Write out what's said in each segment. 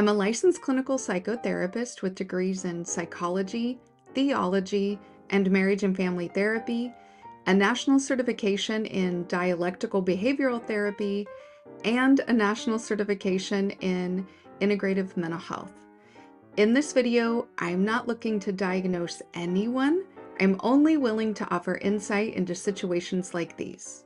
I'm a licensed clinical psychotherapist with degrees in psychology, theology, and marriage and family therapy, a national certification in dialectical behavioral therapy, and a national certification in integrative mental health. In this video, I'm not looking to diagnose anyone. I'm only willing to offer insight into situations like these.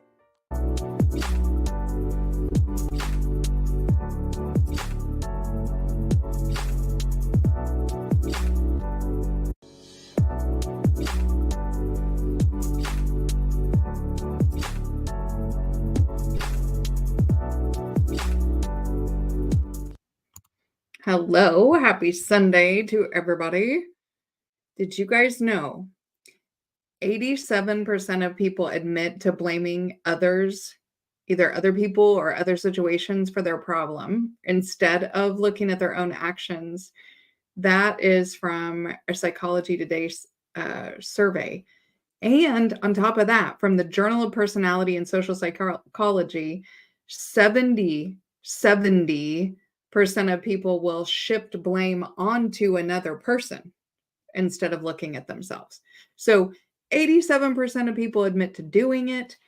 Hello, happy Sunday to everybody. Did you guys know 87% of people admit to blaming others, either other people or other situations, for their problem instead of looking at their own actions? That is from a Psychology Today survey. And on top of that, from the Journal of Personality and Social Psychology, 70% of people will shift blame onto another person instead of looking at themselves. So 87% of people admit to doing it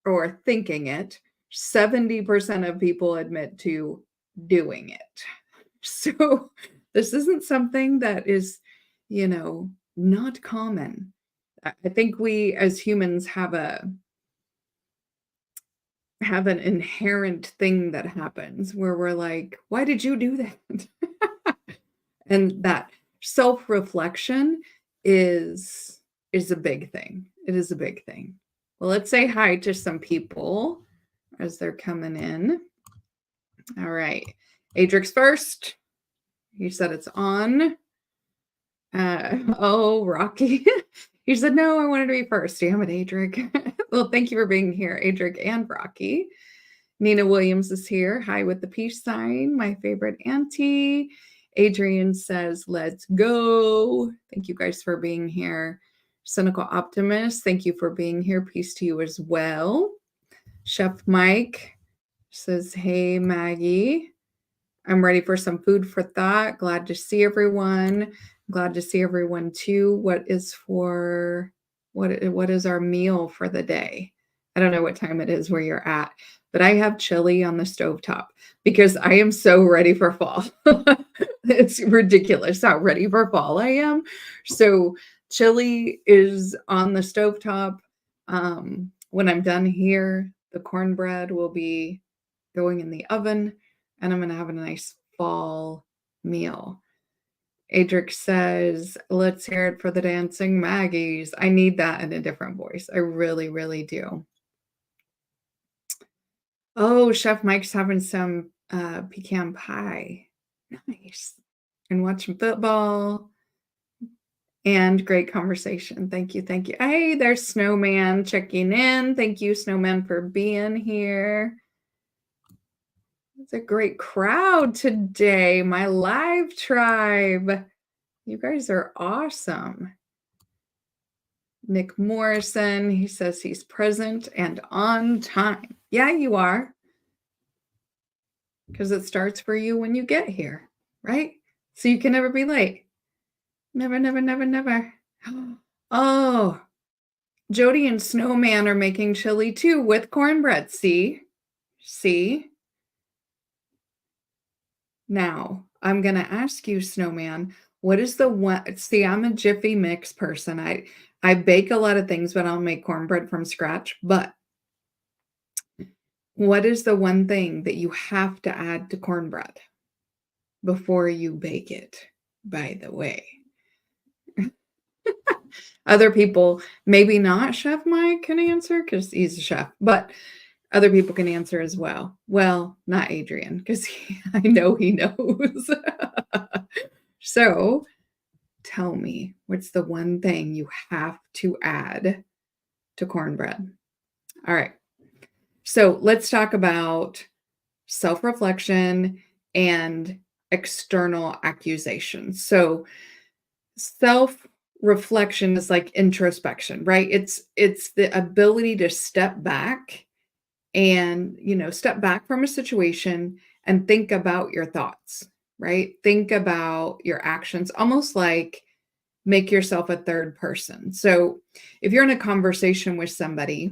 or thinking it. 70% of people admit to doing it. So this isn't something that is, not common. I think we as humans have an inherent thing that happens where we're like, why did you do that? And that self-reflection is a big thing. It is a big thing. Well, let's say hi to some people as they're coming in. All right. Adric's first. He said it's on. Rocky. He said, no, I wanted to be first. Damn it, Adric. Well, thank you for being here, Adric and Rocky. Nina Williams is here. Hi with the peace sign. My favorite auntie. Adrian says, let's go. Thank you guys for being here. Cynical Optimist, thank you for being here. Peace to you as well. Chef Mike says, hey, Maggie. I'm ready for some food for thought. Glad to see everyone. Glad to see everyone too. What is our meal for the day? I don't know what time it is where you're at, but I have chili on the stovetop because I am so ready for fall. It's ridiculous how ready for fall I am. So chili is on the stovetop. When I'm done here, the cornbread will be going in the oven, and I'm going to have a nice fall meal. Adric says, let's hear it for the dancing Maggies. I need that in a different voice. I really, really do. Oh, Chef Mike's having some pecan pie. Nice. And watching football. And great conversation. Thank you. Thank you. Hey, there's Snowman checking in. Thank you, Snowman, for being here. It's a great crowd today. My live tribe. You guys are awesome. Nick Morrison, he says he's present and on time. Yeah, you are. Because it starts for you when you get here, right? So you can never be late. Never, never, never, never. Oh, Jody and Snowman are making chili too with cornbread. See? Now, I'm going to ask you, Snowman, what is the one? See, I'm a Jiffy Mix person. I bake a lot of things, but I'll make cornbread from scratch. But what is the one thing that you have to add to cornbread before you bake it, by the way? Other people, maybe not Chef Mike can answer because he's a chef, but other people can answer as well. Well, not Adrian, because I know he knows. So tell me, what's the one thing you have to add to cornbread? All right. So let's talk about self-reflection and external accusations. So self-reflection is like introspection, right? It's the ability to step back and, step back from a situation and think about your thoughts, right? Think about your actions, almost like make yourself a third person. So if you're in a conversation with somebody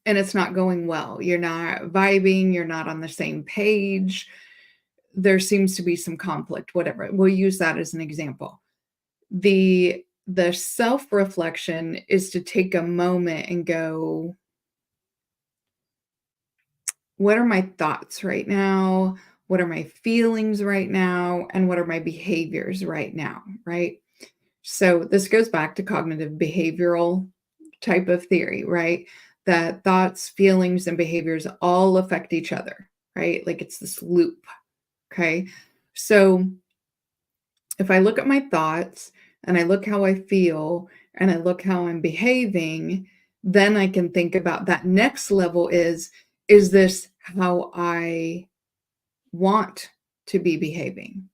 and it's not going well, you're not vibing, you're not on the same page, there seems to be some conflict, whatever. We'll use that as an example. The self-reflection is to take a moment and go, what are my thoughts right now? What are my feelings right now? And what are my behaviors right now? Right. So this goes back to cognitive behavioral type of theory, right? That thoughts, feelings, and behaviors all affect each other, right? Like it's this loop. Okay. So if I look at my thoughts and I look how I feel and I look how I'm behaving, then I can think about that next level is this how I want to be behaving?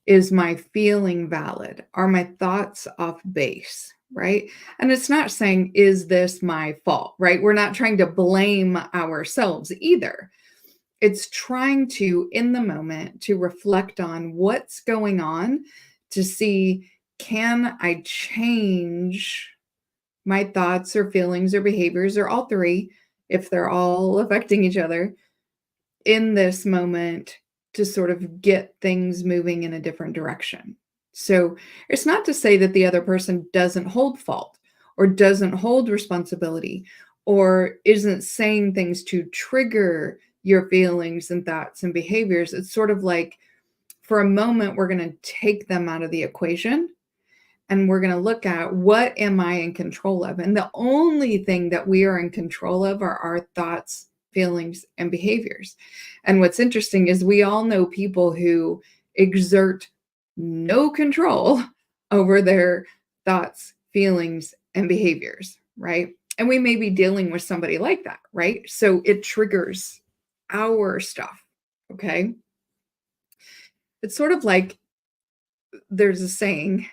Is my feeling valid? Are my thoughts off base? Right. And it's not saying, is this my fault? Right. We're not trying to blame ourselves either. It's trying to, in the moment, to reflect on what's going on to see, can I change my thoughts or feelings or behaviors or all three, if they're all affecting each other, in this moment to sort of get things moving in a different direction. So it's not to say that the other person doesn't hold fault or doesn't hold responsibility or isn't saying things to trigger your feelings and thoughts and behaviors. It's sort of like for a moment, we're going to take them out of the equation and we're going to look at what am I in control of? And the only thing that we are in control of are our thoughts, feelings, and behaviors. And what's interesting is we all know people who exert no control over their thoughts, feelings, and behaviors, right? And we may be dealing with somebody like that, right? So it triggers our stuff, okay? It's sort of like there's a saying,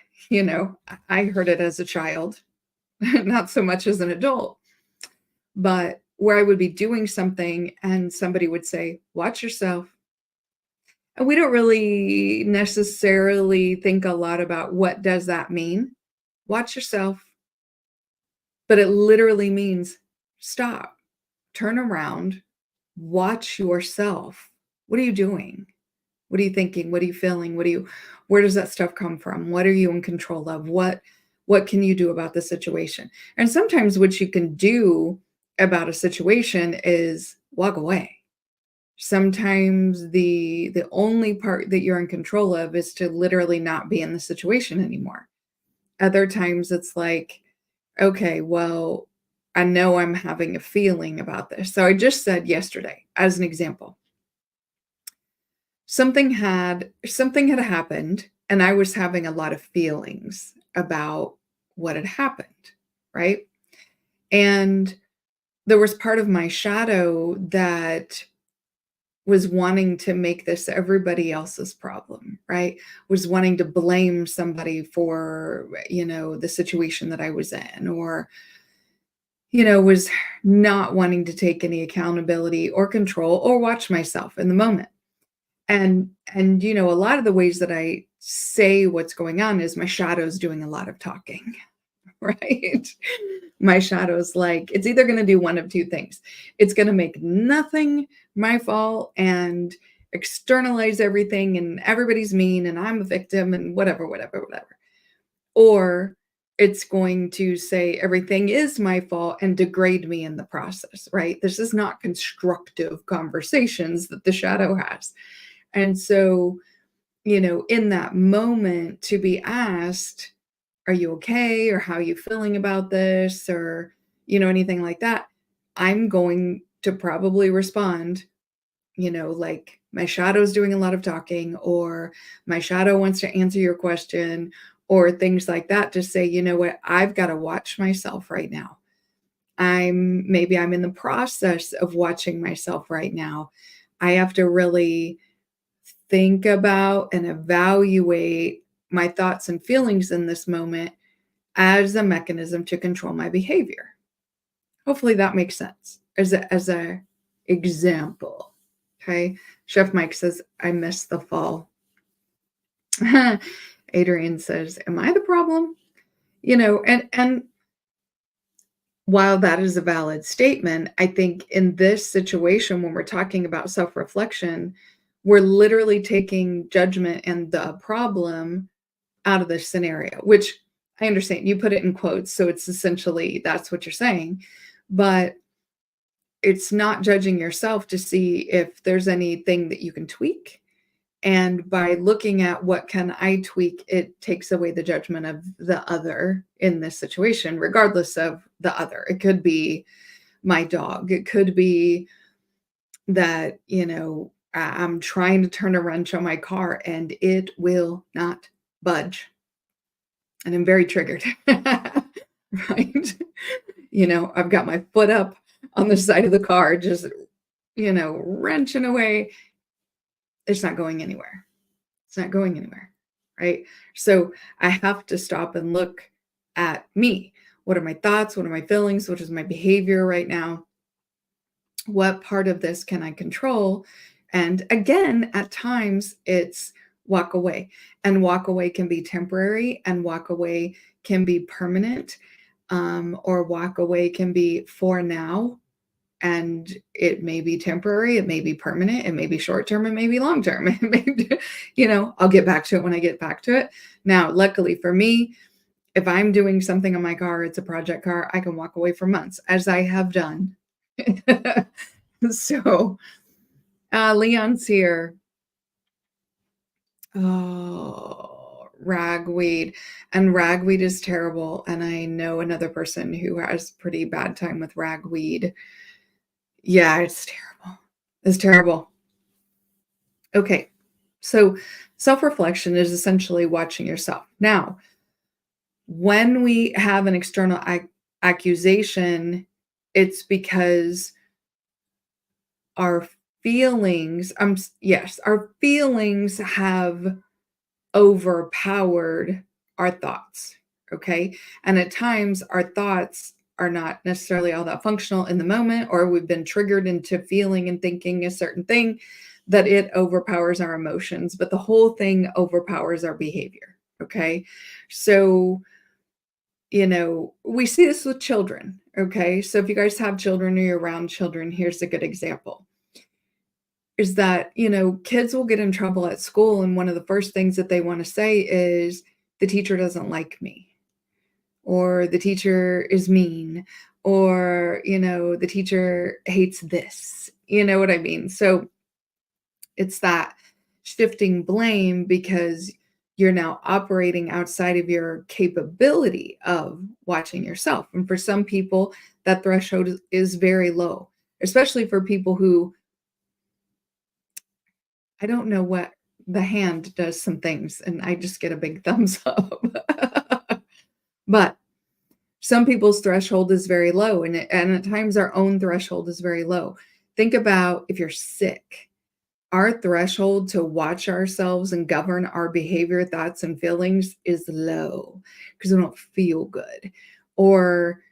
I heard it as a child, not so much as an adult, but where I would be doing something and somebody would say, watch yourself. And we don't really necessarily think a lot about what does that mean? Watch yourself. But it literally means stop, turn around, watch yourself. What are you doing? What are you thinking? What are you feeling? Where does that stuff come from? What are you in control of? What can you do about the situation? And sometimes what you can do about a situation is walk away. Sometimes the only part that you're in control of is to literally not be in the situation anymore. Other times it's like, okay, well, I know I'm having a feeling about this. So I just said yesterday, as an example, something had happened and I was having a lot of feelings about what had happened, right? And there was part of my shadow that was wanting to make this everybody else's problem, right? Was wanting to blame somebody for, the situation that I was in, or, was not wanting to take any accountability or control or watch myself in the moment. And a lot of the ways that I say what's going on is my shadow's doing a lot of talking, right? My shadow's like, it's either going to do one of two things. It's going to make nothing my fault and externalize everything and everybody's mean and I'm a victim and whatever, whatever, whatever. Or it's going to say everything is my fault and degrade me in the process, right? This is not constructive conversations that the shadow has. And so, in that moment to be asked, are you okay? Or how are you feeling about this? Or, anything like that, I'm going to probably respond, like my shadow's doing a lot of talking, or my shadow wants to answer your question, or things like that to say, you know what, I've got to watch myself right now. Maybe I'm in the process of watching myself right now. I have to really think about and evaluate my thoughts and feelings in this moment as a mechanism to control my behavior. Hopefully that makes sense as a example. Okay. Chef Mike says, I miss the fall. Adrian says, "Am I the problem?" And while that is a valid statement, I think in this situation, when we're talking about self-reflection, we're literally taking judgment and the problem out of this scenario, which I understand you put it in quotes, so it's essentially that's what you're saying, but it's not judging yourself to see if there's anything that you can tweak. And by looking at what can I tweak, it takes away the judgment of the other in this situation, regardless of the other. It could be my dog. It could be that, I'm trying to turn a wrench on my car and it will not budge. And I'm very triggered. Right? I've got my foot up on the side of the car, just, wrenching away. It's not going anywhere. It's not going anywhere, right? So I have to stop and look at me. What are my thoughts? What are my feelings? What is my behavior right now? What part of this can I control? And again, at times it's walk away. And walk away can be temporary, and walk away can be permanent, or walk away can be for now. And it may be temporary, it may be permanent, it may be short term, it may be long term. It may be, I'll get back to it when I get back to it. Now, luckily for me, if I'm doing something on my car, it's a project car, I can walk away for months, as I have done. So, Leon's here. Oh, ragweed. And ragweed is terrible. And I know another person who has pretty bad time with ragweed. Yeah, it's terrible. It's terrible. Okay. So self-reflection is essentially watching yourself. Now, when we have an external accusation, it's because our feelings, yes, our feelings have overpowered our thoughts. Okay. And at times our thoughts are not necessarily all that functional in the moment, or we've been triggered into feeling and thinking a certain thing that it overpowers our emotions, but the whole thing overpowers our behavior. Okay. So, we see this with children. Okay. So if you guys have children or you're around children, here's a good example is that, kids will get in trouble at school. And one of the first things that they want to say is, the teacher doesn't like me, or the teacher is mean, or, the teacher hates this. You know what I mean? So it's that shifting blame because you're now operating outside of your capability of watching yourself. And for some people, that threshold is very low, especially for people who, I don't know what, the hand does some things and I just get a big thumbs up. But some people's threshold is very low, and at times our own threshold is very low. Think about if you're sick. Our threshold to watch ourselves and govern our behavior, thoughts, and feelings is low because we don't feel good. Or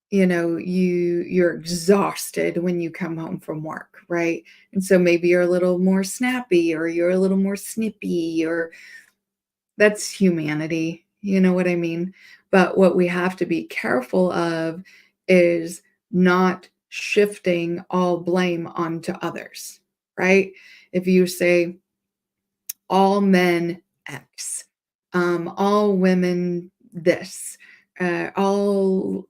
you're exhausted when you come home from work, right? And so maybe you're a little more snappy, or you're a little more snippy, or that's humanity. You know what I mean? But what we have to be careful of is not shifting all blame onto others, right? If you say all men X, all women this, all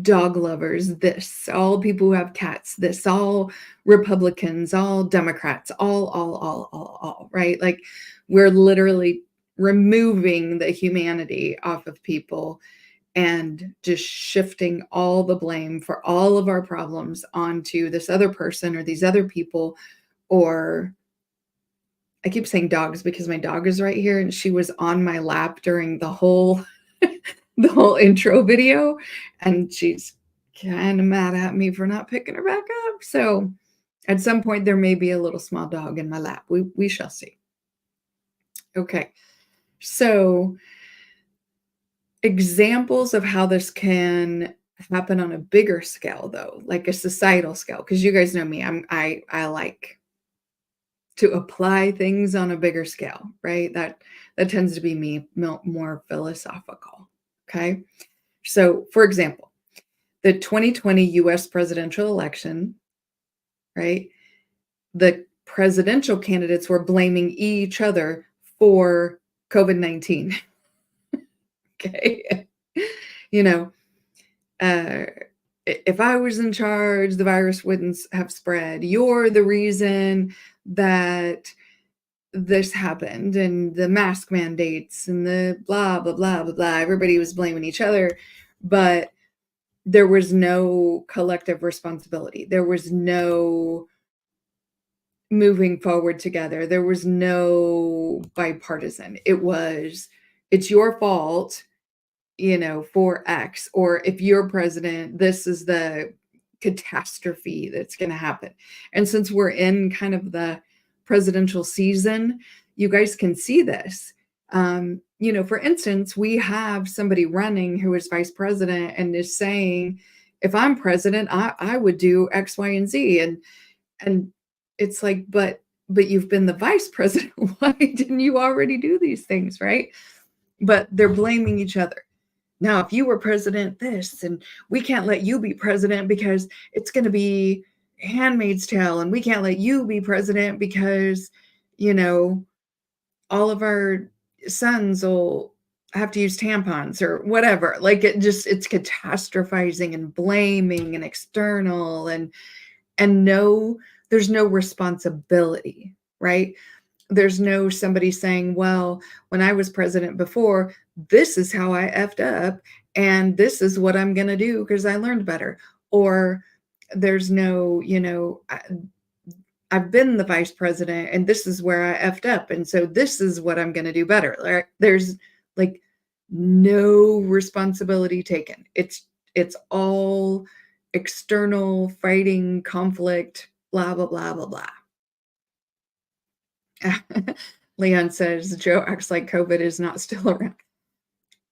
dog lovers this, all people who have cats this, all Republicans, all Democrats, all, right? Like we're literally removing the humanity off of people and just shifting all the blame for all of our problems onto this other person or these other people. Or I keep saying dogs because my dog is right here and she was on my lap during the whole the whole intro video, and she's kind of mad at me for not picking her back up. So at some point there may be a little small dog in my lap. We shall see. Okay. So examples of how this can happen on a bigger scale though, like a societal scale, because you guys know me, I like to apply things on a bigger scale, right? That tends to be me, more philosophical. Okay. So, for example, the 2020 US presidential election, right? The presidential candidates were blaming each other for COVID-19. Okay. You know, uh, if I was in charge, the virus wouldn't have spread. You're the reason that this happened, and the mask mandates and the blah, blah, blah, blah, blah. Everybody was blaming each other, but there was no collective responsibility. There was no moving forward together. There was no bipartisan. It's your fault, for X, or if you're president, this is the catastrophe that's going to happen. And since we're in kind of the presidential season, you guys can see this. For instance, we have somebody running who is vice president and is saying, if I'm president, I would do X, Y, and Z. And it's like, but you've been the vice president. Why didn't you already do these things, right? But they're blaming each other. Now, if you were president, this, and we can't let you be president because it's going to be Handmaid's Tale, and we can't let you be president because, all of our sons will have to use tampons or whatever. Like it's catastrophizing and blaming and external and there's no responsibility, right? There's no somebody saying, well, when I was president before, this is how I effed up, and this is what I'm going to do because I learned better. Or there's no, I've been the vice president and this is where I effed up, and so this is what I'm going to do better. There's like no responsibility taken. It's all external fighting, conflict, blah, blah, blah, blah, blah. Leon says, Joe acts like COVID is not still around.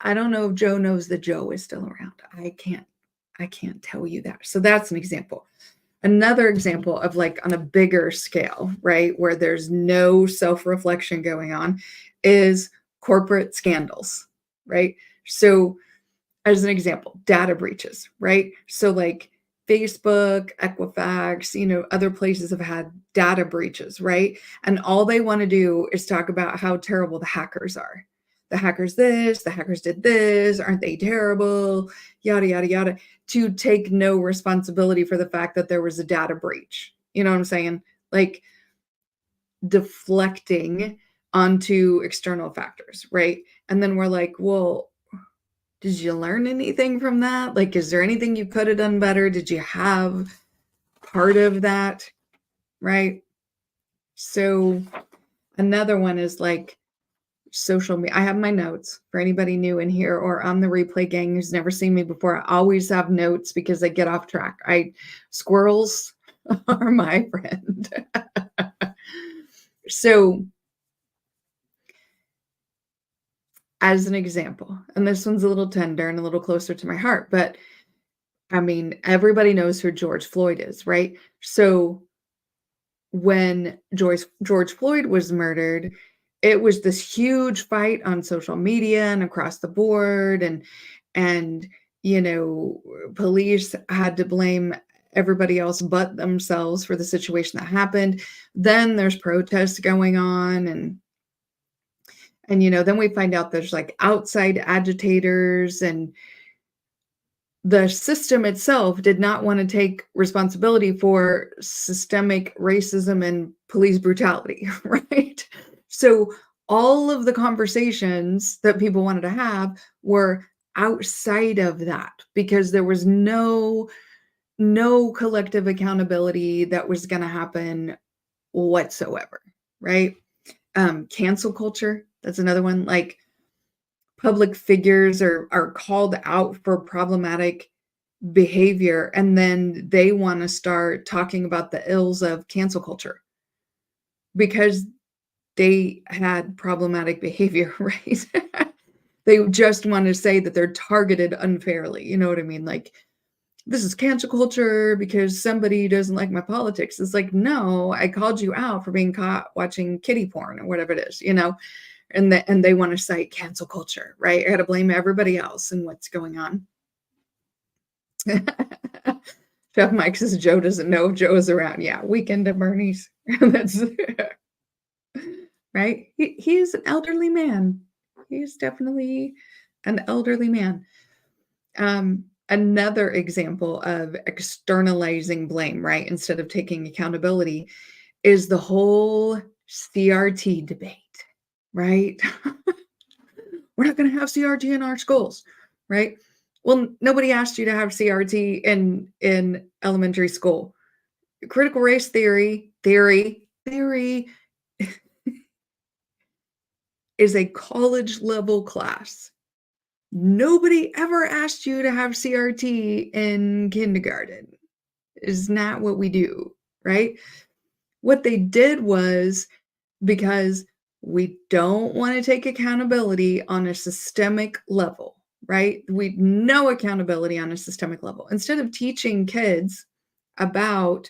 I don't know if Joe knows that Joe is still around. I can't tell you that. So that's an example. Another example of like on a bigger scale, right, where there's no self-reflection going on is corporate scandals, right? So as an example, data breaches, right? So like Facebook, Equifax, other places have had data breaches, right? And all they want to do is talk about how terrible the hackers are. The hackers this, the hackers did this, aren't they terrible? Yada, yada, yada, to take no responsibility for the fact that there was a data breach. You know what I'm saying? Like deflecting onto external factors, right? And then we're like, well, did you learn anything from that? Like, is there anything you could have done better? Did you have part of that? Right? So another one is like social media. I have my notes for anybody new in here or on the replay gang who's never seen me before. I always have notes because I get off track. Squirrels are my friend. So as an example, and this one's a little tender and a little closer to my heart, but I mean, everybody knows who George Floyd is, right? So when George Floyd was murdered, it was this huge fight on social media and across the board, and police had to blame everybody else but themselves for the situation that happened. Then there's protests going on, and then we find out there's like outside agitators, and the system itself did not want to take responsibility for systemic racism and police brutality, right? So all of the conversations that people wanted to have were outside of that because there was no collective accountability that was going to happen whatsoever, right? Cancel culture, that's another one. Like public figures are called out for problematic behavior, and then they want to start talking about the ills of cancel culture because they had problematic behavior, right? They just want to say that they're targeted unfairly. You know what I mean? Like this is cancel culture because somebody doesn't like my politics. It's like, no, I called you out for being caught watching kitty porn or whatever it is, and they want to cite cancel culture, right? I got to blame everybody else and what's going on. Chef Mike says Joe doesn't know if Joe is around. Yeah, weekend at Bernie's. That's right. He's an elderly man. He's definitely an elderly man. Another example of externalizing blame, right, instead of taking accountability, is the whole CRT debate, right? We're not going to have CRT in our schools, right? Well, nobody asked you to have CRT in elementary school. Critical race theory is a college level class. Nobody ever asked you to have CRT in kindergarten. Is not what we do, right? What they did was, because we don't want to take accountability on a systemic level, right? We know accountability on a systemic level. Instead of teaching kids about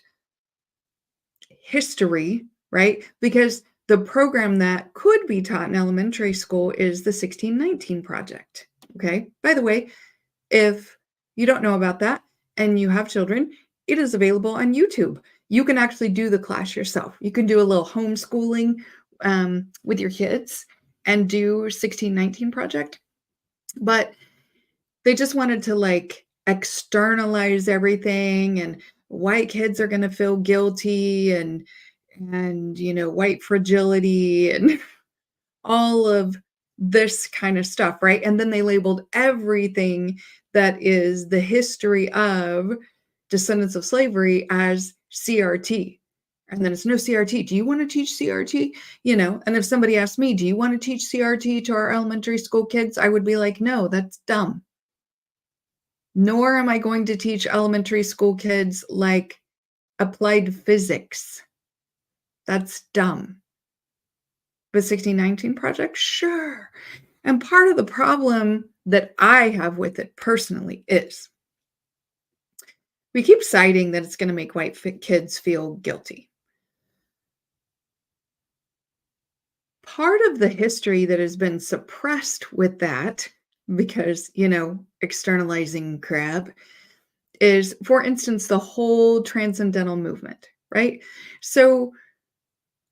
history, right? Because the program that could be taught in elementary school is the 1619 Project. Okay. By the way, if you don't know about that and you have children, it is available on YouTube. You can actually do the class yourself. You can do a little homeschooling with your kids and do 1619 Project. But they just wanted to like externalize everything, and white kids are going to feel guilty, and white fragility and all of this kind of stuff, right? And then they labeled everything that is the history of descendants of slavery as CRT. And then it's no CRT. Do you want to teach CRT? And if somebody asked me, do you want to teach CRT to our elementary school kids? I would be like, no, that's dumb. Nor am I going to teach elementary school kids like applied physics. That's dumb. But 1619 Project, sure. And part of the problem that I have with it personally is we keep citing that it's going to make white kids feel guilty. Part of the history that has been suppressed with that, because, externalizing crap, is, for instance, the whole transcendental movement, right? So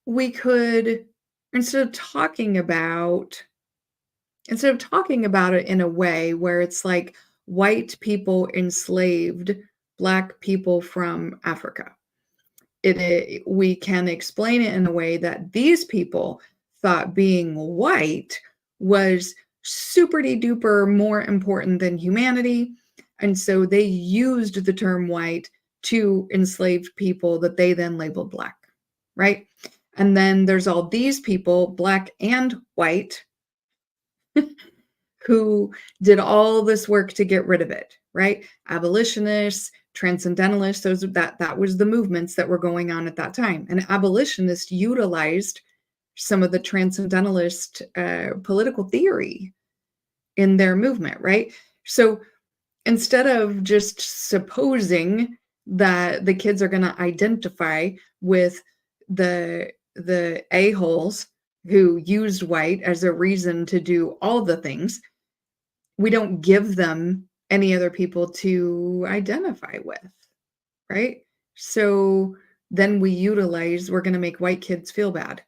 we could, instead of talking about it in a way where it's like white people enslaved Black people from Africa, we can explain it in a way that these people thought being white was super duper more important than humanity. And so they used the term white to enslave people that they then labeled Black, right? And then there's all these people, Black and white, who did all this work to get rid of it, right? Abolitionists, transcendentalists, that was the movements that were going on at that time. And abolitionists utilized some of the transcendentalist political theory in their movement, right? So instead of just supposing that the kids are going to identify with the a-holes who used white as a reason to do all the things, we don't give them any other people to identify with, right? So then we're going to make white kids feel bad.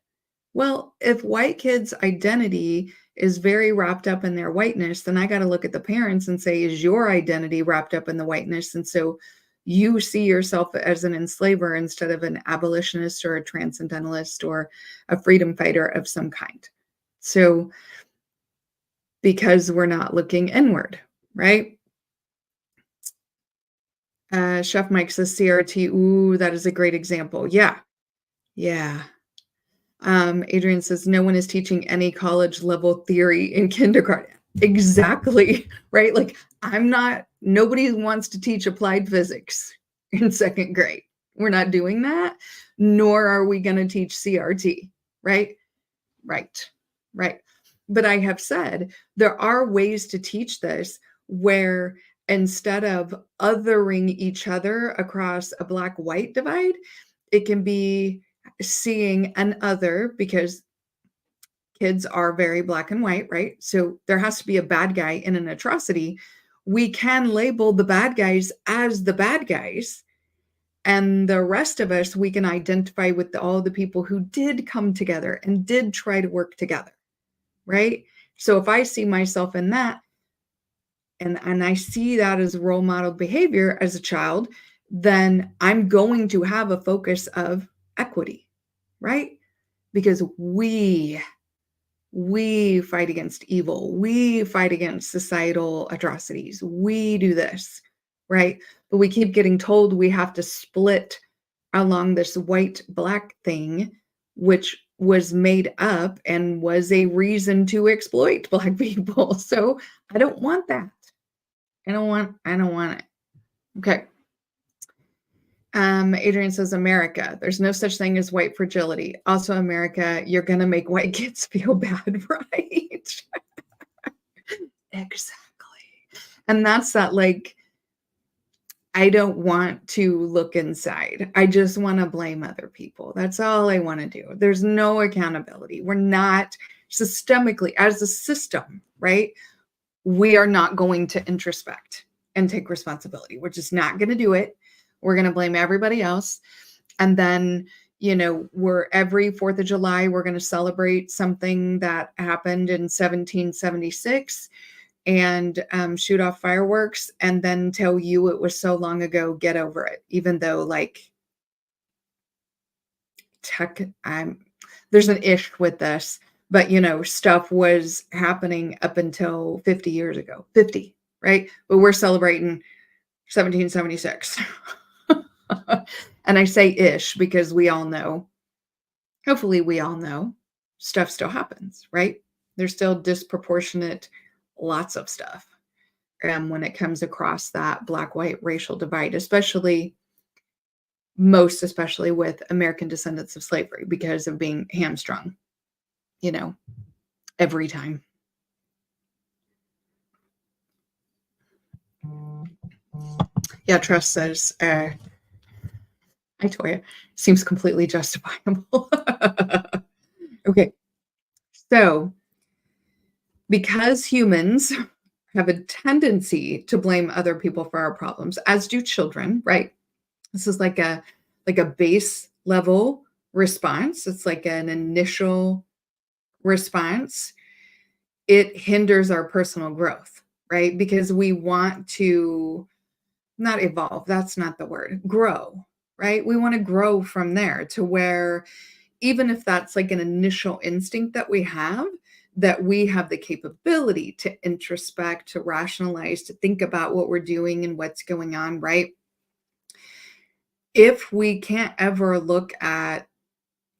Well, if white kids' identity is very wrapped up in their whiteness, then I got to look at the parents and say, is your identity wrapped up in the whiteness? And so you see yourself as an enslaver instead of an abolitionist or a transcendentalist or a freedom fighter of some kind. So because we're not looking inward, right? Chef Mike says CRT. Ooh, that is a great example. Yeah. Adrian says no one is teaching any college level theory in kindergarten. Exactly, right? Like nobody wants to teach applied physics in second grade. We're not doing that, nor are we going to teach CRT, right? Right. But I have said there are ways to teach this where instead of othering each other across a black-white divide, it can be seeing an other, because kids are very black and white, right? So there has to be a bad guy in an atrocity. We can label the bad guys as the bad guys, and the rest of us, we can identify with all the people who did come together and did try to work together, right? So if I see myself in that, and I see that as role model behavior as a child, then I'm going to have a focus of equity, right? Because we fight against evil. We fight against societal atrocities. We do this, right? But we keep getting told we have to split along this white-black thing, which was made up and was a reason to exploit Black people. So I don't want that. I don't want it. Okay. Adrian says, America, there's no such thing as white fragility. Also, America, you're going to make white kids feel bad, right? Exactly. And that's that, like, I don't want to look inside. I just want to blame other people. That's all I want to do. There's no accountability. We're not systemically, as a system, right? We are not going to introspect and take responsibility. We're just not going to do it. We're going to blame everybody else. And then, we're every 4th of July, we're going to celebrate something that happened in 1776 and shoot off fireworks and then tell you it was so long ago, get over it. Even though, like, there's an ish with this, but stuff was happening up until 50 years ago, 50, right? But we're celebrating 1776. And I say ish because we all know, hopefully we all know, stuff still happens, right? There's still disproportionate, lots of stuff when it comes across that black-white racial divide, especially with American descendants of slavery, because of being hamstrung, every time. Yeah, Trust says, I told you, seems completely justifiable. Okay. So, because humans have a tendency to blame other people for our problems, as do children, right? This is like a base level response. It's like an initial response. It hinders our personal growth, right? Because we want to not evolve, that's not the word, grow, right? We want to grow from there to where, even if that's like an initial instinct that we have the capability to introspect, to rationalize, to think about what we're doing and what's going on, right? If we can't ever look at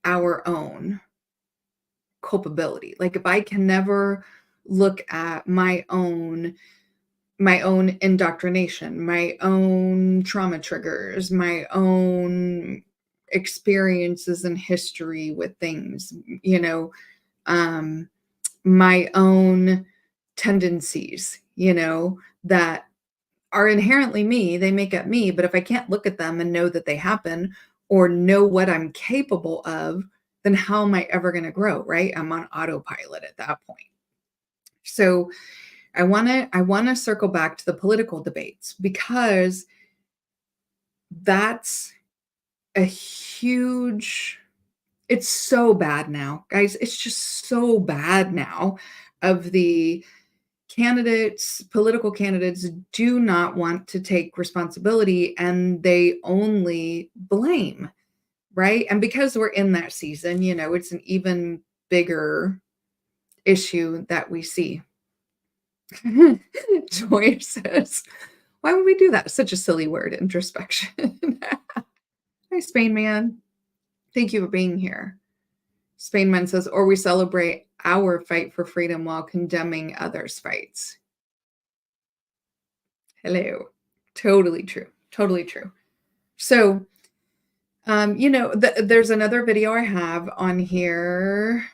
our own culpability, like if I can never look at my own indoctrination, my own trauma triggers, my own experiences and history with things, my own tendencies, that are inherently me, they make up me. But if I can't look at them and know that they happen or know what I'm capable of, then how am I ever going to grow, right? I'm on autopilot at that point. So I want to circle back to the political debates, because that's a huge, it's so bad now, guys. It's just so bad now. Of the political candidates do not want to take responsibility, and they only blame, right? And because we're in that season, it's an even bigger issue that we see. Joy says, why would we do that? Such a silly word, introspection. Hi, Spain Man. Thank you for being here. Spain Man says, or we celebrate our fight for freedom while condemning others' fights. Hello. Totally true. Totally true. So, there's another video I have on here.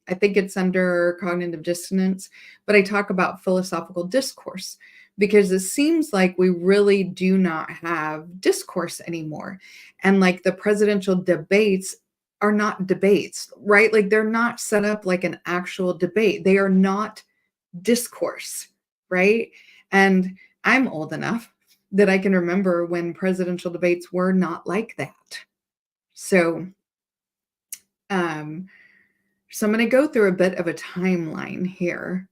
I think it's under cognitive dissonance, but I talk about philosophical discourse, because it seems like we really do not have discourse anymore. And like the presidential debates are not debates, right? Like they're not set up like an actual debate. They are not discourse, right? And I'm old enough that I can remember when presidential debates were not like that. So, um, so I'm going to go through a bit of a timeline here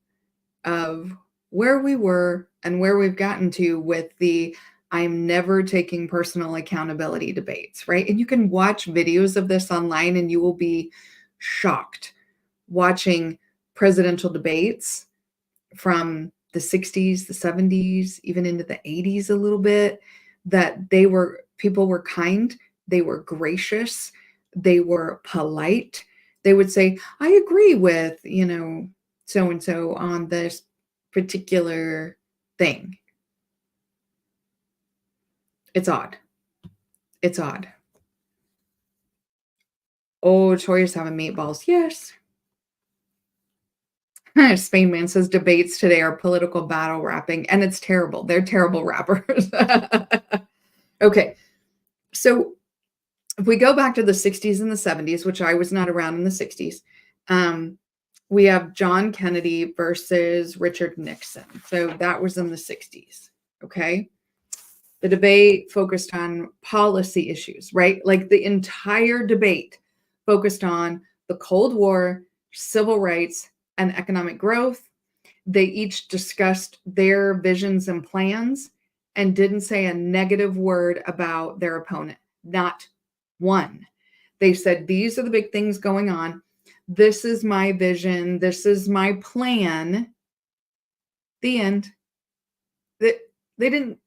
of where we were and where we've gotten to with the I'm never taking personal accountability debates, right? And you can watch videos of this online and you will be shocked watching presidential debates from the 60s, the 70s, even into the 80s a little bit, that people were kind, they were gracious, they were polite. They would say, I agree with, so and so on this particular thing. It's odd. It's odd. Oh, Toya's having meatballs. Yes. Spain Man says debates today are political battle rapping, and it's terrible. They're terrible rappers. Okay. So if we go back to the 60s and the 70s, which I was not around in the 60s, we have John Kennedy versus Richard Nixon. So that was in the 60s. Okay. The debate focused on policy issues, right? Like the entire debate focused on the Cold War, civil rights, and economic growth. They each discussed their visions and plans and didn't say a negative word about their opponent. Not one. They said, these are the big things going on. This is my vision. This is my plan. The end. They didn't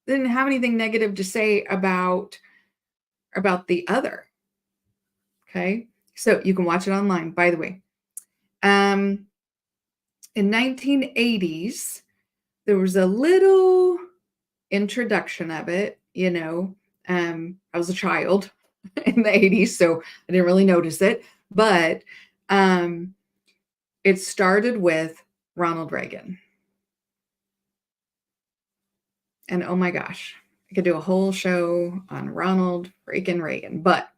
have anything negative to say about the other. Okay. So you can watch it online, by the way. In 1980s, there was a little introduction of it, I was a child in the 80s, so I didn't really notice it, but it started with Ronald Reagan. And oh my gosh, I could do a whole show on Ronald freaking Reagan, but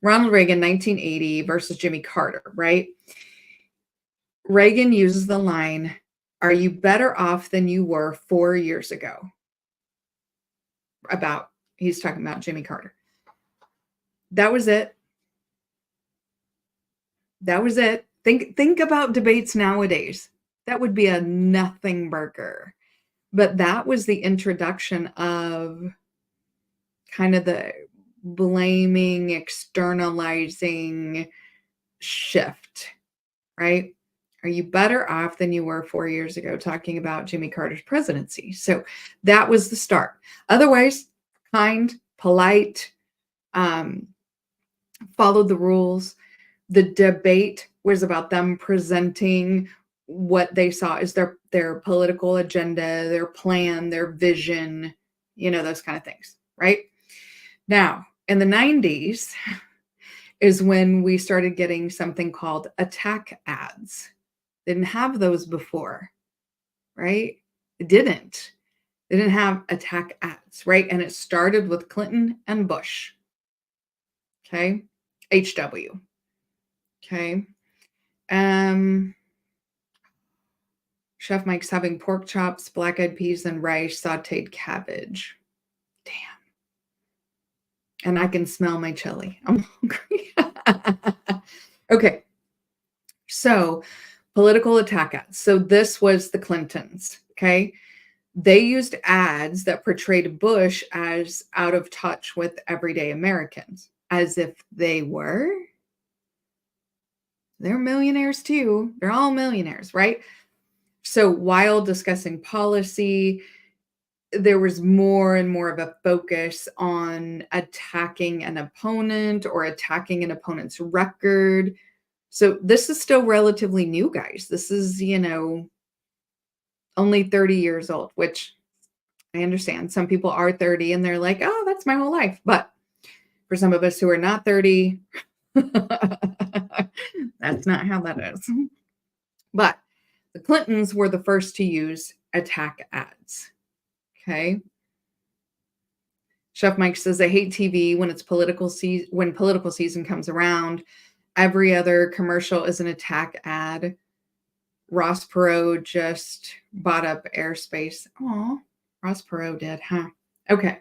Ronald Reagan, 1980 versus Jimmy Carter, right? Reagan uses the line, "Are you better off than you were 4 years ago?" He's talking about Jimmy Carter. That was it. That was it. Think about debates nowadays. That would be a nothing burger. But that was the introduction of kind of the blaming, externalizing shift, right? Are you better off than you were 4 years ago, talking about Jimmy Carter's presidency? So that was the start. Otherwise, kind, polite, followed the rules. The debate was about them presenting what they saw as their political agenda, their plan, their vision, those kind of things, right? Now, in the 90s is when we started getting something called attack ads. Didn't have those before, right? It didn't. They didn't have attack ads, right? And it started with Clinton and Bush. Okay. HW. Okay. Chef Mike's having pork chops, black-eyed peas, and rice, sauteed cabbage. Damn. And I can smell my chili. I'm hungry. Okay. So, political attack ads. So this was the Clintons. Okay. They used ads that portrayed Bush as out of touch with everyday Americans, as if they were. They're millionaires too. They're all millionaires, right? So while discussing policy, there was more and more of a focus on attacking an opponent or attacking an opponent's record. So this is still relatively new, guys. This is, only 30 years old, which I understand. Some people are 30 and they're like, oh, that's my whole life. But for some of us who are not 30, that's not how that is. But the Clintons were the first to use attack ads. Okay. Chef Mike says, I hate TV when when political season comes around. Every other commercial is an attack ad. Ross Perot just bought up airspace. Oh, Ross Perot did, huh? Okay.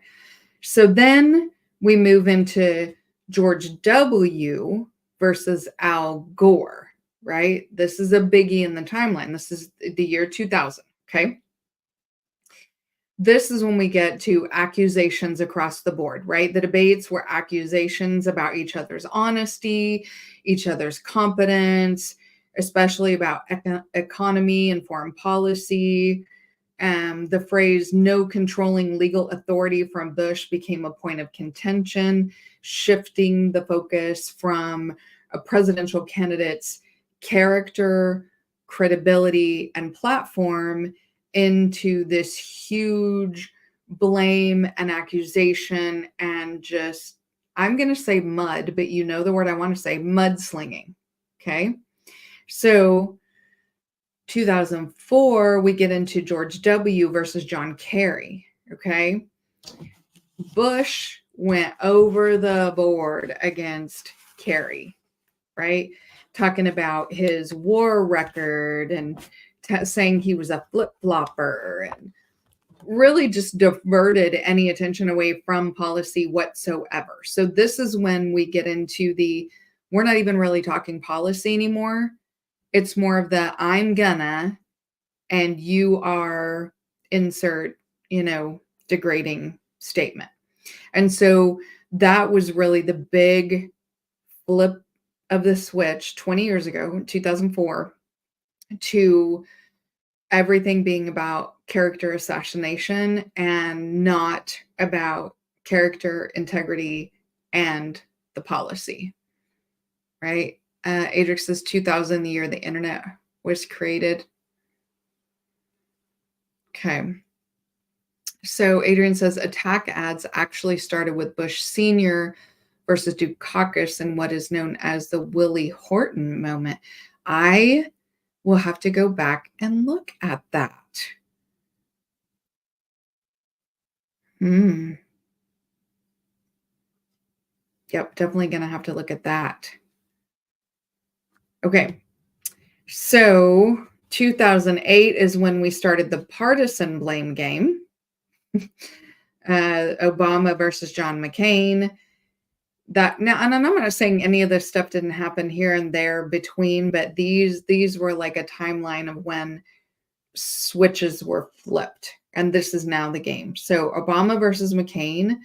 So then we move into George W. versus Al Gore, right? This is a biggie in the timeline. This is the year 2000. Okay. This is when we get to accusations across the board, right? The debates were accusations about each other's honesty, each other's competence, especially about economy and foreign policy. The phrase no controlling legal authority from Bush became a point of contention, shifting the focus from a presidential candidate's character, credibility, and platform into this huge blame and accusation and just, I'm going to say mud, but you know the word I want to say, mudslinging. Okay. So 2004, we get into George W. versus John Kerry. Okay. Bush went over the board against Kerry, right? Talking about his war record and saying he was a flip-flopper and really just diverted any attention away from policy whatsoever. So this is when we get into we're not even really talking policy anymore. It's more of the I'm gonna and you are insert, degrading statement. And so that was really the big flip of the switch 20 years ago, 2004, to everything being about character assassination and not about character integrity and the policy, right? Adric says 2000, the year the internet was created. Okay. So Adrian says attack ads actually started with Bush Sr. versus Dukakis and what is known as the Willie Horton moment. I will have to go back and look at that. Yep, definitely going to have to look at that. Okay. So 2008 is when we started the partisan blame game. Obama versus John McCain. And I'm not saying any of this stuff didn't happen here and there between, but these were like a timeline of when switches were flipped, and this is now the game. So Obama versus McCain,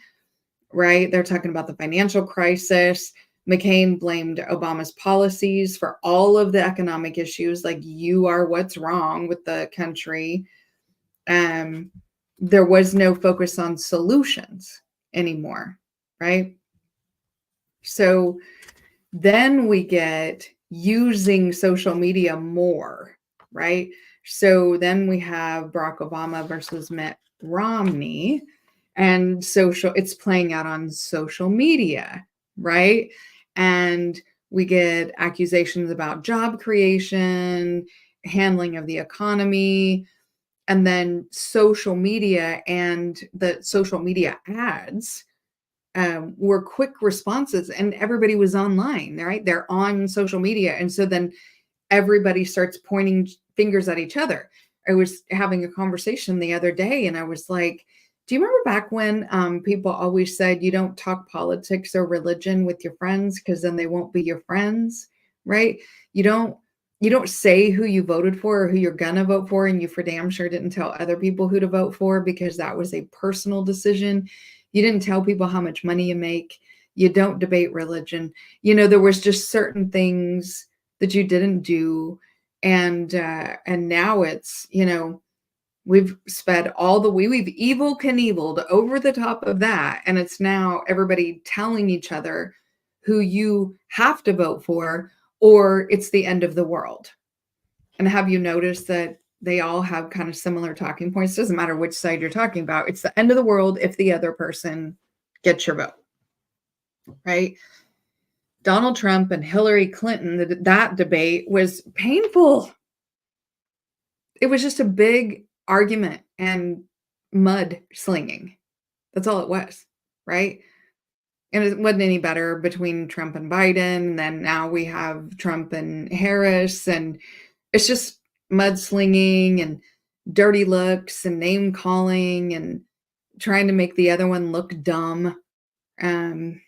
right? They're talking about the financial crisis. McCain blamed Obama's policies for all of the economic issues, like you are what's wrong with the country. There was no focus on solutions anymore, right? So then we get using social media more, right? So then we have Barack Obama versus Mitt Romney, and it's playing out on social media, right? And we get accusations about job creation, handling of the economy, and then social media and the social media ads were quick responses, and everybody was online, right? They're on social media. And so then everybody starts pointing fingers at each other. I was having a conversation the other day and I was like, do you remember back when people always said you don't talk politics or religion with your friends because then they won't be your friends, right? You don't say who you voted for or who you're gonna vote for, and you for damn sure didn't tell other people who to vote for because that was a personal decision. You didn't tell people how much money you make. You don't debate religion. There was just certain things that you didn't do. And now it's, we've sped all the way, we've Evel Knieveled over the top of that. And it's now everybody telling each other who you have to vote for, or it's the end of the world. And have you noticed that they all have kind of similar talking points? Doesn't matter which side you're talking about. It's the end of the world if the other person gets your vote, right? Donald Trump and Hillary Clinton, that debate was painful. It was just a big argument, and mud slinging. That's all it was, right? And it wasn't any better between Trump and Biden. And then now we have Trump and Harris, and it's just mudslinging and dirty looks and name calling and trying to make the other one look dumb. Um,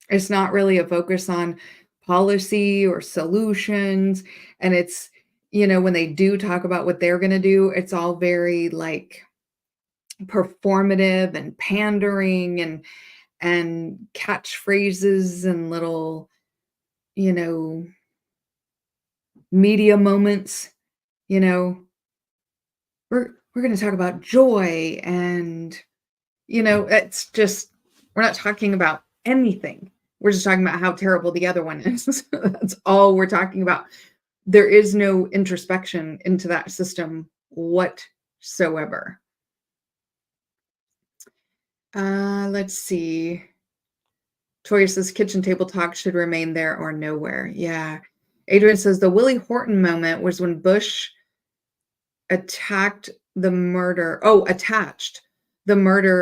it's not really a focus on policy or solutions. And it's, when they do talk about what they're going to do, it's all very like performative and pandering and catchphrases and little, you know, media moments, you know. We're going to talk about joy and, it's just, we're not talking about anything. We're just talking about how terrible the other one is. That's all we're talking about. There is no introspection into that system whatsoever. Let's see. Toya says kitchen table talk should remain there or nowhere. Yeah. Adrian says the Willie Horton moment was when Bush attached the murder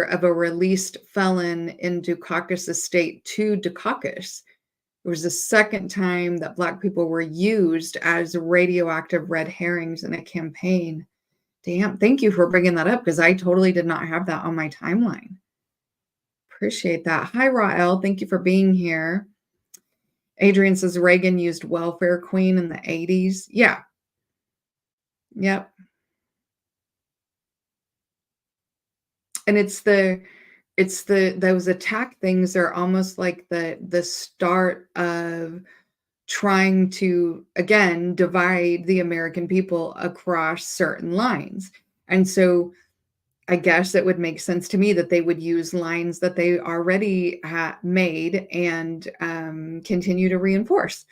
of a released felon in Dukakis estate to Dukakis. It was the second time that Black people were used as radioactive red herrings in a campaign. Damn, thank you for bringing that up because I totally did not have that on my timeline. Appreciate that. Hi, Rael. Thank you for being here. Adrian says Reagan used welfare queen in the 80s. Yeah. Yep. And those attack things are almost like the start of trying to, again, divide the American people across certain lines. And so I guess it would make sense to me that they would use lines that they already made and continue to reinforce.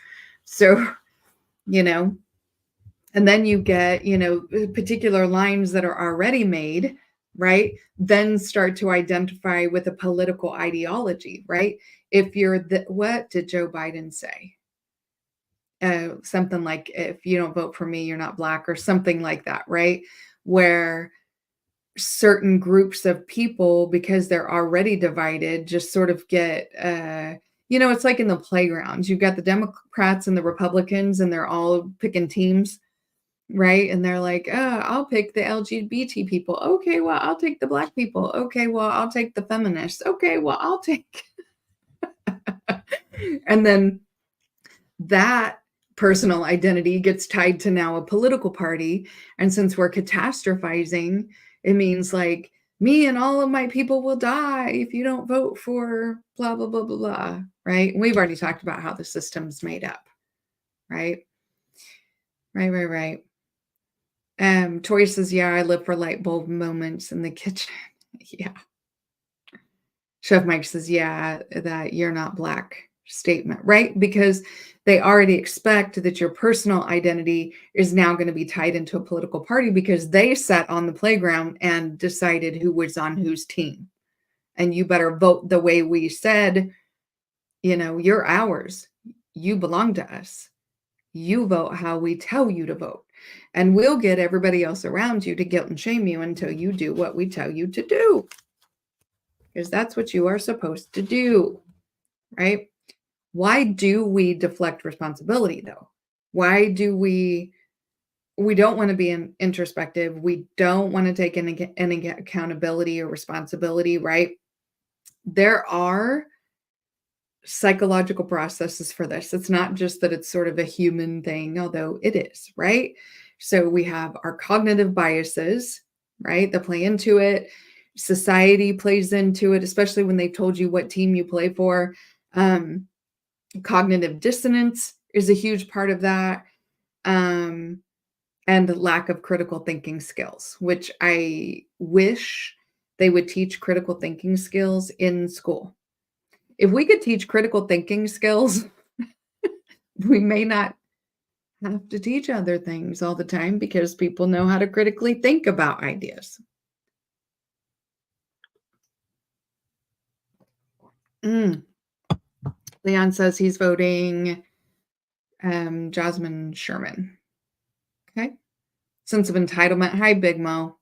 So, and then you get, particular lines that are already made, right? Then start to identify with a political ideology, right? If you're what did Joe Biden say? Something like, if you don't vote for me, you're not Black, or something like that, right? Where certain groups of people, because they're already divided, just sort of get, it's like in the playgrounds. You've got the Democrats and the Republicans, and they're all picking teams, right? And they're like, I'll pick the LGBT people. Okay, well, I'll take the Black people. Okay, well, I'll take the feminists. Okay, well, I'll take. And then that personal identity gets tied to now a political party. And since we're catastrophizing, it means like, me and all of my people will die if you don't vote for blah, blah, blah, blah, blah, right? And we've already talked about how the system's made up, right? Right. Tori says, yeah, I live for light bulb moments in the kitchen. Yeah. Chef Mike says, yeah, that you're not Black statement, right? Because they already expect that your personal identity is now going to be tied into a political party because they sat on the playground and decided who was on whose team. And you better vote the way we said, you're ours. You belong to us. You vote how we tell you to vote. And we'll get everybody else around you to guilt and shame you until you do what we tell you to do. Because that's what you are supposed to do, right? Why do we deflect responsibility, though? Why do we don't want to be introspective. We don't want to take any accountability or responsibility, right? There are psychological processes for this. It's not just that it's sort of a human thing, although it is, right? So we have our cognitive biases, right, that play into it. Society plays into it, especially when they told you what team you play for. Cognitive dissonance is a huge part of that. And lack of critical thinking skills, which I wish they would teach critical thinking skills in school. If we could teach critical thinking skills, we may not have to teach other things all the time because people know how to critically think about ideas. Leon says he's voting Jasmine Sherman. Okay. Sense of entitlement. Hi, Big Mo.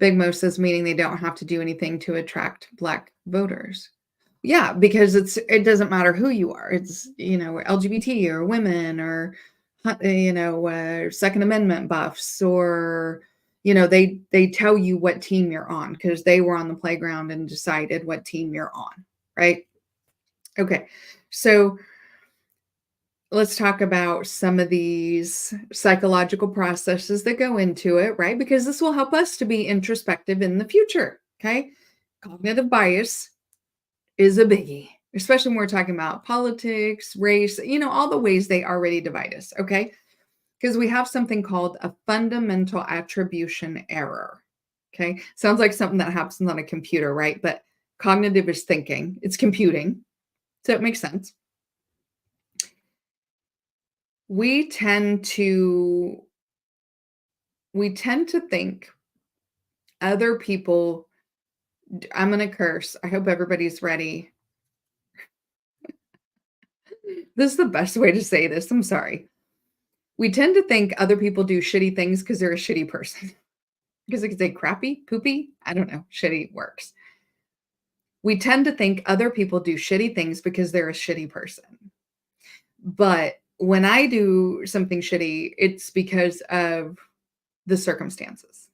Big Mo says meaning they don't have to do anything to attract Black voters. Yeah, because it doesn't matter who you are. It's, LGBT or women or, Second Amendment buffs or, they tell you what team you're on because they were on the playground and decided what team you're on, right? Okay, so let's talk about some of these psychological processes that go into it, right? Because this will help us to be introspective in the future, okay? Cognitive bias is a biggie, especially when we're talking about politics, race, all the ways they already divide us, okay? Because we have something called a fundamental attribution error, okay? Sounds like something that happens on a computer, right? But cognitive is thinking, it's computing, so it makes sense. We tend to think other people I'm going to curse. I hope everybody's ready. This is the best way to say this. I'm sorry. We tend to think other people do shitty things because they're a shitty person. Because they could say crappy, poopy. I don't know. Shitty works. We tend to think other people do shitty things because they're a shitty person. But when I do something shitty, it's because of the circumstances.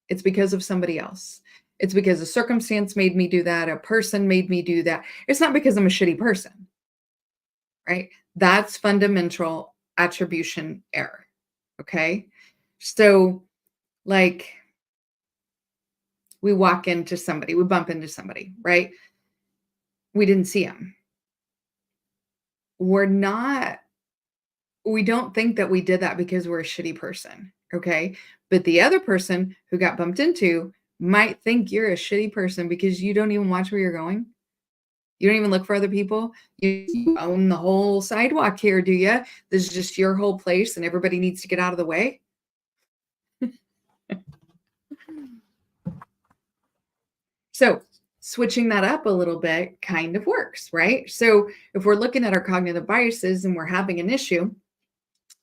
It's because of somebody else. It's because a circumstance made me do that. A person made me do that. It's not because I'm a shitty person, right? That's fundamental attribution error. Okay. So, like, we walk into somebody, we bump into somebody, right? We didn't see him. We don't think that we did that because we're a shitty person. Okay. But the other person who got bumped into might think you're a shitty person because you don't even watch where you're going. You don't even look for other people. You own the whole sidewalk here, do you? This is just your whole place and everybody needs to get out of the way. So switching that up a little bit kind of works, right? So if we're looking at our cognitive biases and we're having an issue,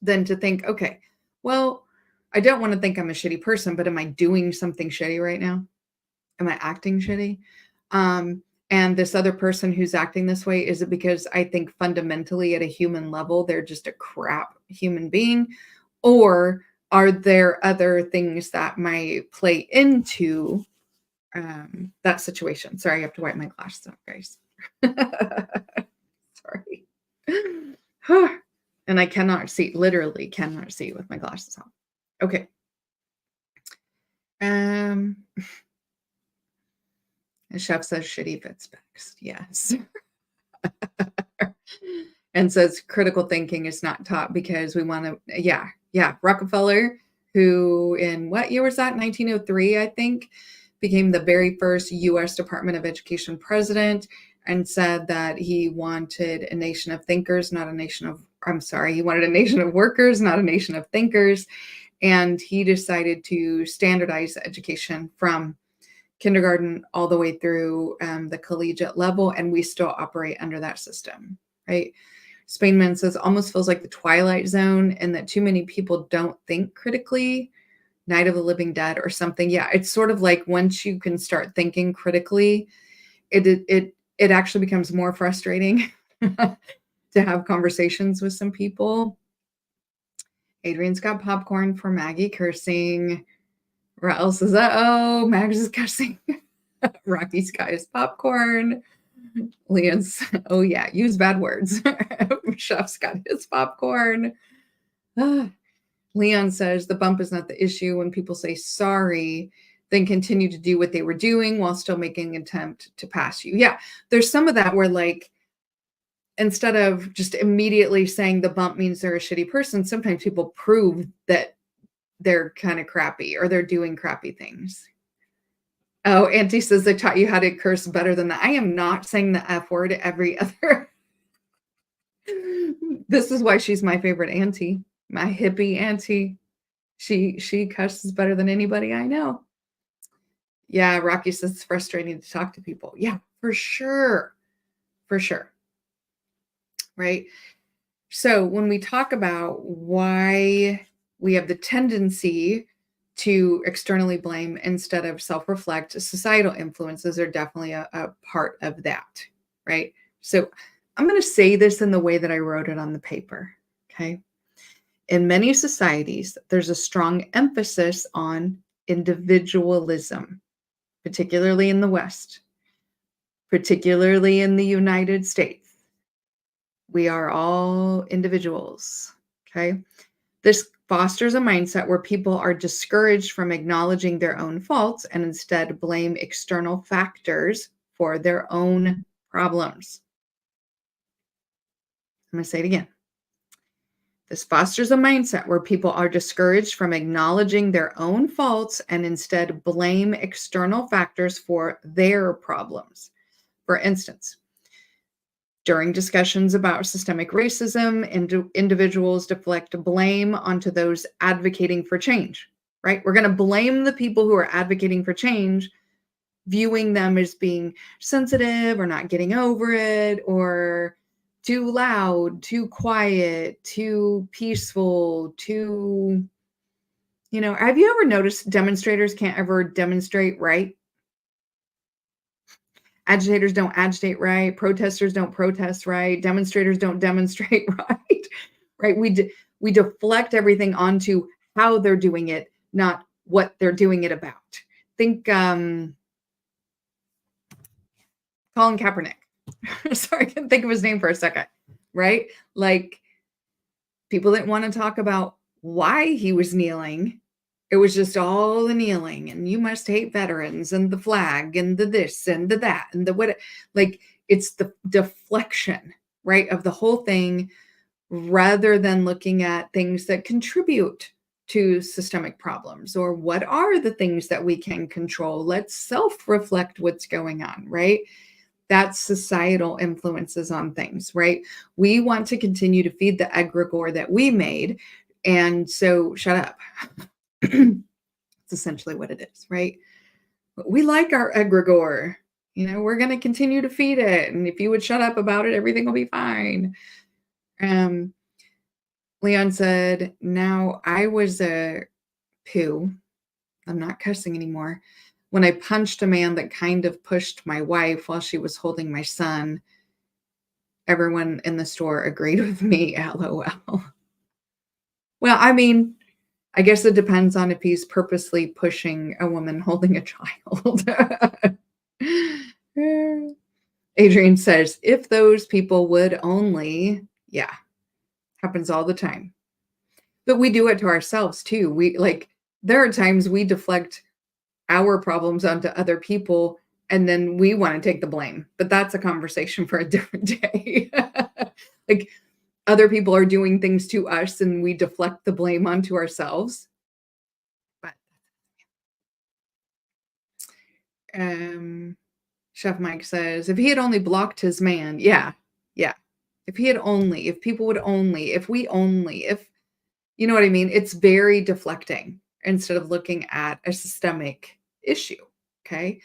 then to think, okay, well, I don't want to think I'm a shitty person, but am I doing something shitty right now? Am I acting shitty? And this other person who's acting this way, is it because I think fundamentally at a human level, they're just a crap human being? Or are there other things that might play into that situation? Sorry, I have to wipe my glasses out, guys. Sorry. And I cannot see, literally cannot see with my glasses on. Okay. The chef says shitty fits best. Yes. And says critical thinking is not taught because we want to, yeah. Rockefeller, who in what year was that? 1903, I think, became the very first US Department of Education president and said that he wanted a nation of thinkers, not a nation of, he wanted a nation of workers, not a nation of thinkers. And he decided to standardize education from kindergarten all the way through the collegiate level, and we still operate under that system, right? Spainman says almost feels like the Twilight Zone and that too many people don't think critically. Night of the Living Dead or something. Yeah, it's sort of like once you can start thinking critically, it actually becomes more frustrating to have conversations with some people. Adrian's got popcorn for Maggie cursing. Raul says, uh-oh, Mags is cursing. Rocky's got his popcorn. Leon's, oh yeah, use bad words. Chef's got his popcorn. Leon says the bump is not the issue. When people say sorry, then continue to do what they were doing while still making an attempt to pass you. Yeah, there's some of that where, like, instead of just immediately saying the bump means they're a shitty person, sometimes people prove that they're kind of crappy or they're doing crappy things. Oh, Auntie says they taught you how to curse better than that. I am not saying the F word every other. This is why she's my favorite auntie, my hippie auntie. She cusses better than anybody I know. Yeah, Rocky says it's frustrating to talk to people. Yeah, for sure. For sure. Right? So when we talk about why we have the tendency to externally blame instead of self-reflect. Societal influences are definitely a part of that, right? So I'm going to say this in the way that I wrote it on the paper, okay? In many societies, there's a strong emphasis on individualism, particularly in the West, particularly in the United States. We are all individuals, okay? This fosters a mindset where people are discouraged from acknowledging their own faults and instead blame external factors for their own problems. I'm going to say it again. This fosters a mindset where people are discouraged from acknowledging their own faults and instead blame external factors for their problems. For instance, during discussions about systemic racism, individuals deflect blame onto those advocating for change, right? We're going to blame the people who are advocating for change, viewing them as being sensitive or not getting over it, or too loud, too quiet, too peaceful, too, have you ever noticed demonstrators can't ever demonstrate right? Agitators don't agitate right, protesters don't protest right, demonstrators don't demonstrate right, right? We deflect everything onto how they're doing it, not what they're doing it about. Think Colin Kaepernick. Sorry, I couldn't think of his name for a second, right? Like, people didn't want to talk about why he was kneeling. It was just all the kneeling, and you must hate veterans, and the flag, and the this, and the that, and the what. Like, it's the deflection, right, of the whole thing, rather than looking at things that contribute to systemic problems, or what are the things that we can control. Let's self-reflect what's going on, right? That's societal influences on things, right? We want to continue to feed the egregore that we made, and so shut up. It's essentially what it is, right? We like our egregore. We're going to continue to feed it. And if you would shut up about it, everything will be fine. Leon said, now I was a poo. I'm not cussing anymore. When I punched a man that kind of pushed my wife while she was holding my son, everyone in the store agreed with me. LOL. Well, I mean, I guess it depends on if he's purposely pushing a woman holding a child. Adrian says, if those people would only, yeah, happens all the time. But we do it to ourselves too. There are times we deflect our problems onto other people, and then we want to take the blame. But that's a conversation for a different day. Like, other people are doing things to us and we deflect the blame onto ourselves. But Chef Mike says, if he had only blocked his man, yeah. If people would only, if we only, if, you know what I mean? It's very deflecting instead of looking at a systemic issue, okay?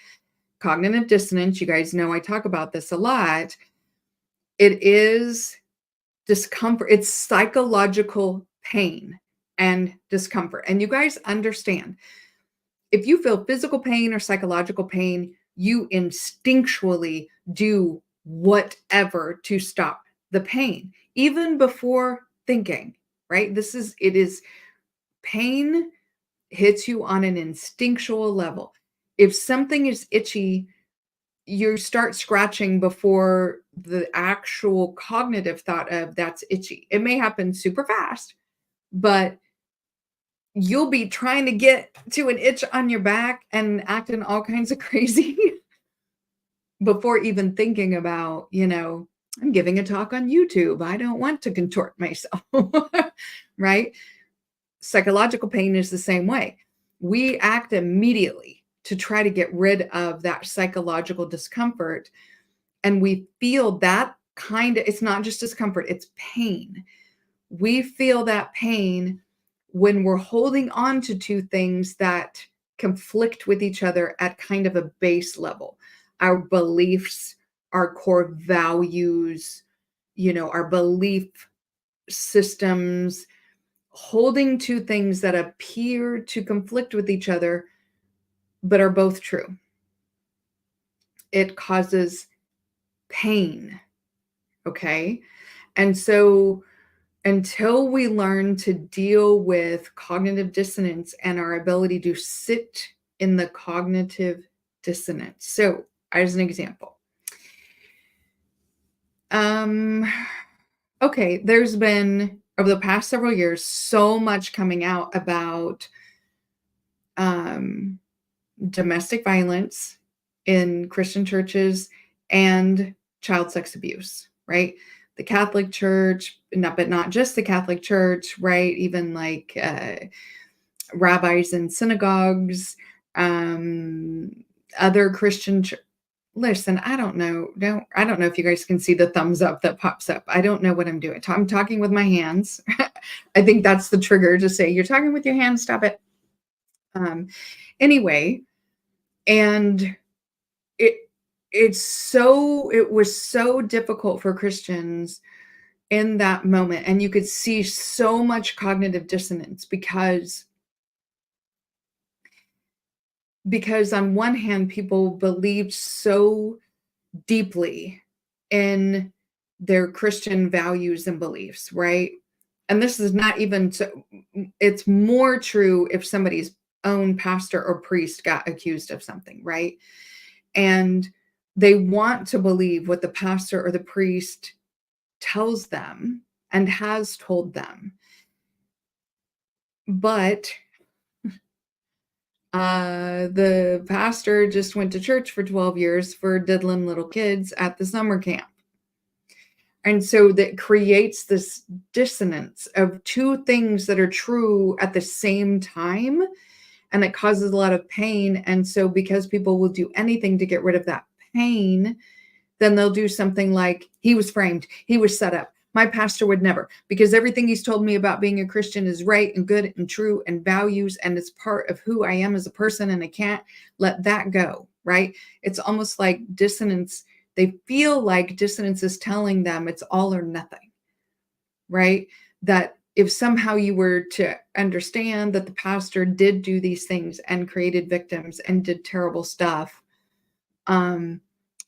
Cognitive dissonance, you guys know I talk about this a lot. It is discomfort. It's psychological pain and discomfort. And you guys understand, if you feel physical pain or psychological pain, you instinctually do whatever to stop the pain, even before thinking, right? It is pain hits you on an instinctual level. If something is itchy, you start scratching before the actual cognitive thought of that's itchy. It may happen super fast, but you'll be trying to get to an itch on your back and acting all kinds of crazy before even thinking about, I'm giving a talk on YouTube. I don't want to contort myself, right? Psychological pain is the same way. We act immediately to try to get rid of that psychological discomfort. And we feel that it's not just discomfort, it's pain. We feel that pain when we're holding on to two things that conflict with each other at kind of a base level. Our beliefs, our core values, our belief systems, holding two things that appear to conflict with each other, but are both true. It causes pain. Okay. And so until we learn to deal with cognitive dissonance and our ability to sit in the cognitive dissonance. So, as an example, okay, there's been over the past several years so much coming out about um, domestic violence in Christian churches and child sex abuse, right? The Catholic Church, but not just the Catholic Church, right? Even like rabbis in synagogues, other Christian. Listen, I don't know. I don't know if you guys can see the thumbs up that pops up. I don't know what I'm doing. I'm talking with my hands. I think that's the trigger to say you're talking with your hands. Stop it. Anyway, and it it was so difficult for Christians in that moment, and you could see so much cognitive dissonance because on one hand people believed so deeply in their Christian values and beliefs, right? And this is not even so, it's more true if somebody's own pastor or priest got accused of something, right? And they want to believe what the pastor or the priest tells them and has told them. But the pastor just went to church for 12 years for diddling little kids at the summer camp. And so that creates this dissonance of two things that are true at the same time. And it causes a lot of pain. And so because people will do anything to get rid of that pain, then they'll do something like, he was framed, he was set up. My pastor would never, because everything he's told me about being a Christian is right and good and true and values, and it's part of who I am as a person, and I can't let that go, right? It's almost like dissonance. They feel like dissonance is telling them it's all or nothing, right? That if somehow you were to understand that the pastor did do these things and created victims and did terrible stuff,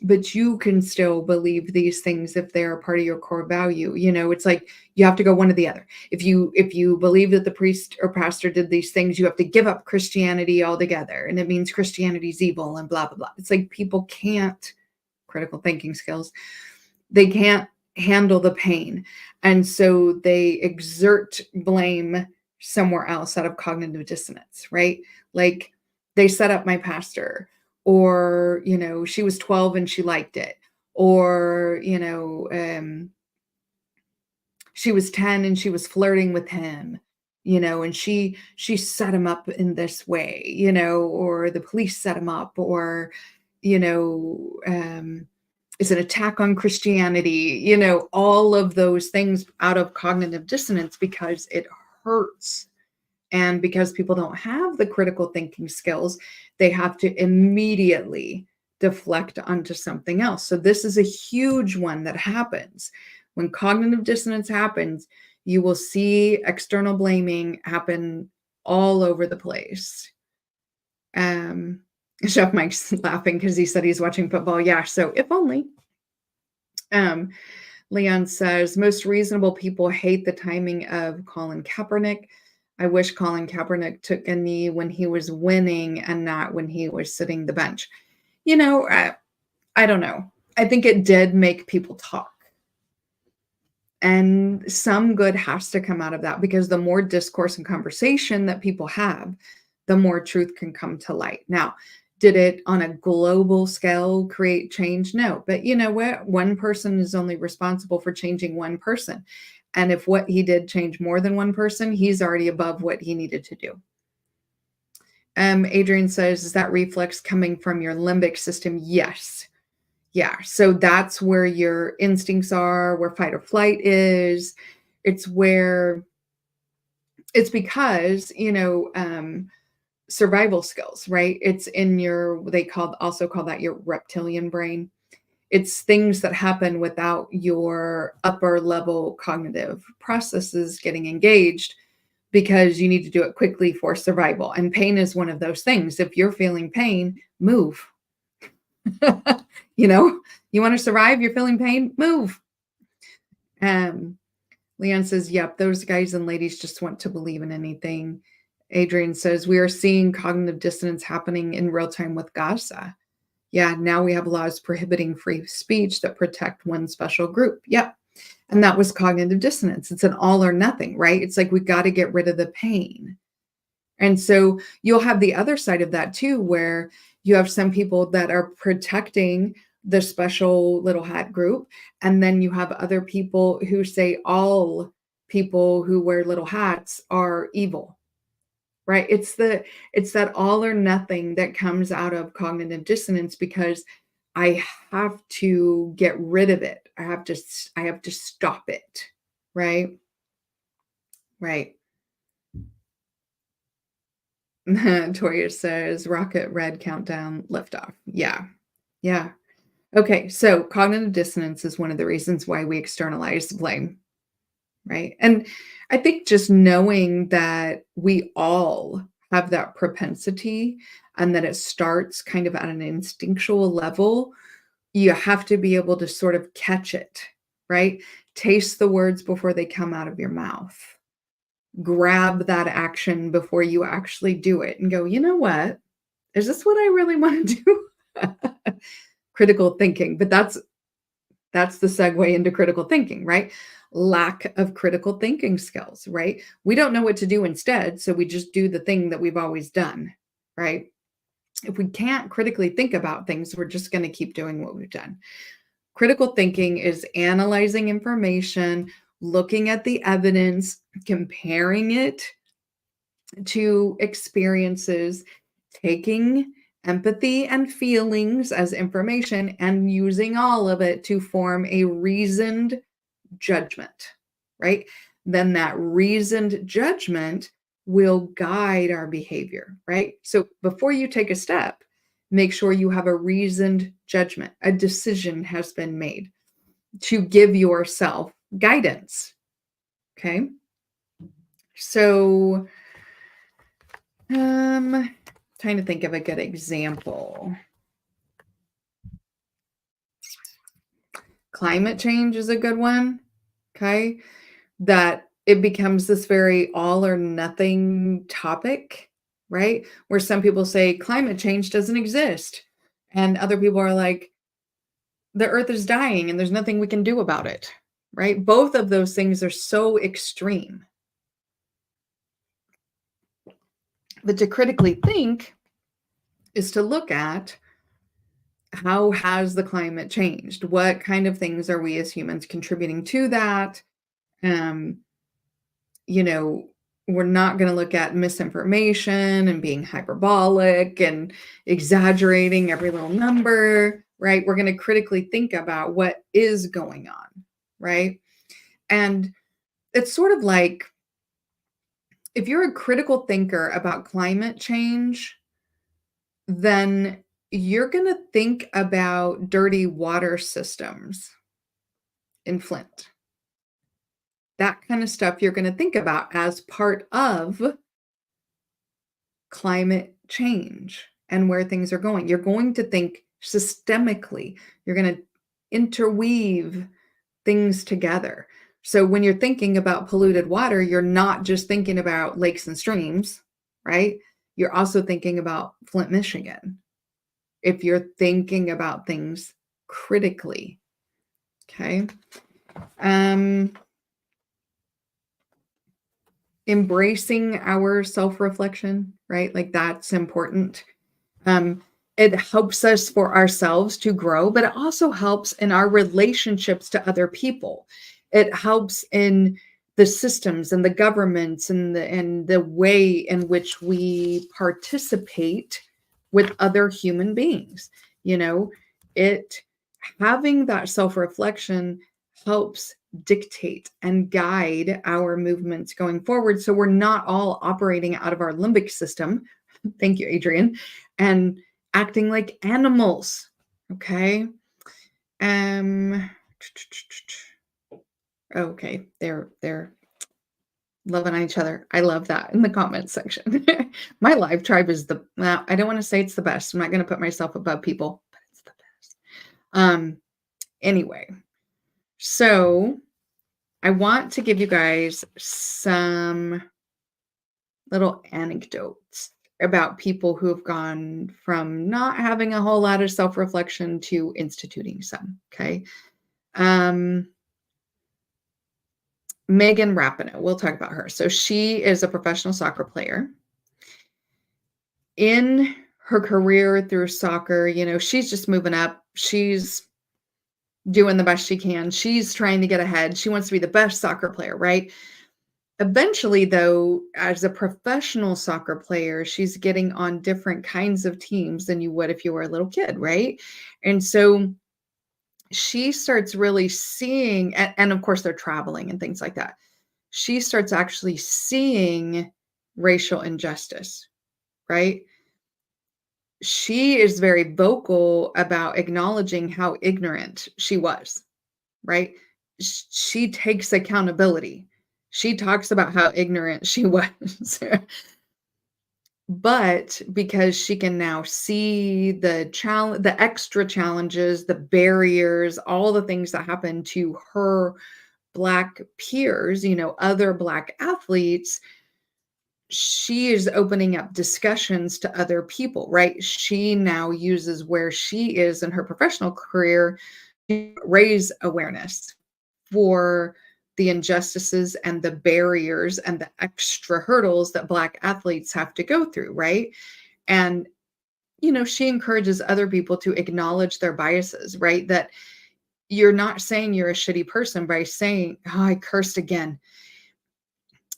but you can still believe these things if they're a part of your core value. It's like you have to go one or the other. If you believe that the priest or pastor did these things, you have to give up Christianity altogether, and it means Christianity's evil and blah blah blah. It's like people can't, critical thinking skills, they can't handle the pain, and so they exert blame somewhere else out of cognitive dissonance, right? Like, they set up my pastor, or she was 12 and she liked it, or she was 10 and she was flirting with him, and she set him up in this way, or the police set him up, or it's an attack on Christianity, all of those things out of cognitive dissonance because it hurts. And because people don't have the critical thinking skills, they have to immediately deflect onto something else. So this is a huge one that happens. When cognitive dissonance happens, you will see external blaming happen all over the place. Chef Mike's laughing because he said he's watching football. Yeah, so if only. Leon says, most reasonable people hate the timing of Colin Kaepernick. I wish Colin Kaepernick took a knee when he was winning and not when he was sitting the bench. I don't know. I think it did make people talk. And some good has to come out of that, because the more discourse and conversation that people have, the more truth can come to light. Now, did it on a global scale create change? No. But you know what? One person is only responsible for changing one person. And if what he did changed more than one person, he's already above what he needed to do. Adrian says, is that reflex coming from your limbic system? Yes. Yeah. So that's where your instincts are, where fight or flight is. It's because, survival skills, right? It's in your, also call that your reptilian brain. It's things that happen without your upper level cognitive processes getting engaged. because you need to do it quickly for survival. And pain is one of those things. If you're feeling pain, move. you know, you want to survive, you're feeling pain, move. Um, Leon says, yep, those guys and ladies just want to believe in anything. Adrian says, we are seeing cognitive dissonance happening in real time with Gaza. Yeah, now we have laws prohibiting free speech that protect one special group. Yep. And that was cognitive dissonance. It's an all or nothing, right? It's like we got to get rid of the pain. And so you'll have the other side of that too, where you have some people that are protecting the special little hat group. And then you have other people who say all people who wear little hats are evil, right? It's that all or nothing that comes out of cognitive dissonance, because I have to get rid of it. I have to stop it, right? Right. Toya says rocket red countdown liftoff. Yeah. Yeah. Okay. So cognitive dissonance is one of the reasons why we externalize blame. Right. And I think just knowing that we all have that propensity and that it starts kind of at an instinctual level, you have to be able to sort of catch it, right? Taste the words before they come out of your mouth. Grab that action before you actually do it and go, you know what? Is this what I really want to do? Critical thinking, but that's the segue into critical thinking, right? Lack of critical thinking skills, right? We don't know what to do instead, so we just do the thing that we've always done, right? If we can't critically think about things, we're just going to keep doing what we've done. Critical thinking is analyzing information, looking at the evidence, comparing it to experiences, taking empathy and feelings as information and using all of it to form a reasoned judgment, right? Then that reasoned judgment will guide our behavior, right? So before you take a step, make sure you have a reasoned judgment. A decision has been made to give yourself guidance, okay? So, trying to think of a good example. Climate change is a good one, okay? That it becomes this very all or nothing topic, right? Where some people say climate change doesn't exist, and other people are like, the earth is dying and there's nothing we can do about it, right? Both of those things are so extreme. But to critically think is to look at, how has the climate changed? What kind of things are we as humans contributing to that? Um, you know, we're not going to look at misinformation and being hyperbolic and exaggerating every little number, right? We're going to critically think about what is going on, right? And it's sort of like, if you're a critical thinker about climate change, then you're going to think about dirty water systems in Flint. That kind of stuff you're going to think about as part of climate change and where things are going. You're going to think systemically. You're going to interweave things together. So when you're thinking about polluted water, you're not just thinking about lakes and streams, right? You're also thinking about Flint, Michigan. If you're thinking about things critically, okay? Embracing our self-reflection, right? Like that's important. It helps us for ourselves to grow, but it also helps in our relationships to other people. It helps in the systems and the governments and the way in which we participate with other human beings. You know, it having that self-reflection helps dictate and guide our movements going forward, so we're not all operating out of our limbic system. Thank you, Adrian. And acting like animals. Okay. Okay, there Loving on each other. I love that in the comment section. My live tribe is well, I don't want to say it's the best. I'm not going to put myself above people, but it's the best. Anyway, so I want to give you guys some little anecdotes about people who have gone from not having a whole lot of self-reflection to instituting some. Okay. Um, Megan Rapinoe, we'll talk about her. So she is a professional soccer player. In her career through soccer, she's just moving up. She's doing the best she can. She's trying to get ahead. She wants to be the best soccer player, right? Eventually, though, as a professional soccer player, she's getting on different kinds of teams than you would if you were a little kid, right? And so she starts really seeing, and of course, they're traveling and things like that. She starts actually seeing racial injustice, right? She is very vocal about acknowledging how ignorant she was, right? She takes accountability. She talks about how ignorant she was. But because she can now see the extra challenges, the barriers, all the things that happen to her Black peers, other Black athletes, she is opening up discussions to other people, right? She now uses where she is in her professional career to raise awareness for the injustices and the barriers and the extra hurdles that Black athletes have to go through, right? And, she encourages other people to acknowledge their biases, right? That you're not saying you're a shitty person by saying, oh, I cursed again.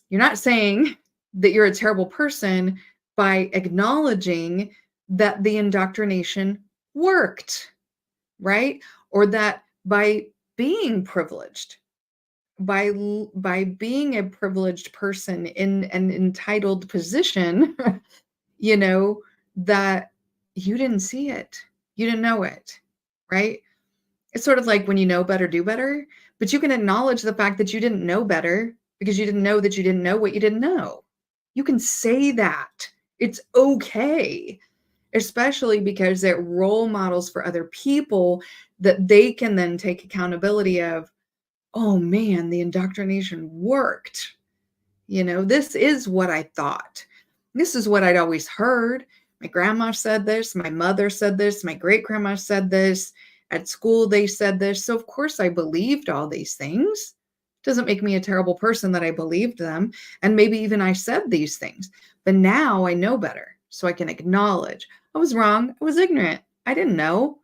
You're not saying that you're a terrible person by acknowledging that the indoctrination worked, right? Or that by being privileged, by being a privileged person in an entitled position, you know, that you didn't see it. You didn't know it, right? It's sort of like when you know better, do better, but you can acknowledge the fact that you didn't know better because you didn't know that you didn't know what you didn't know. You can say that. It's okay, especially because it role models for other people that they can then take accountability of, oh man, the indoctrination worked. This is what I thought. This is what I'd always heard. My grandma said this. My mother said this. My great grandma said this. At school, they said this. So, of course, I believed all these things. Doesn't make me a terrible person that I believed them. And maybe even I said these things. But now I know better. So I can acknowledge I was wrong. I was ignorant. I didn't know.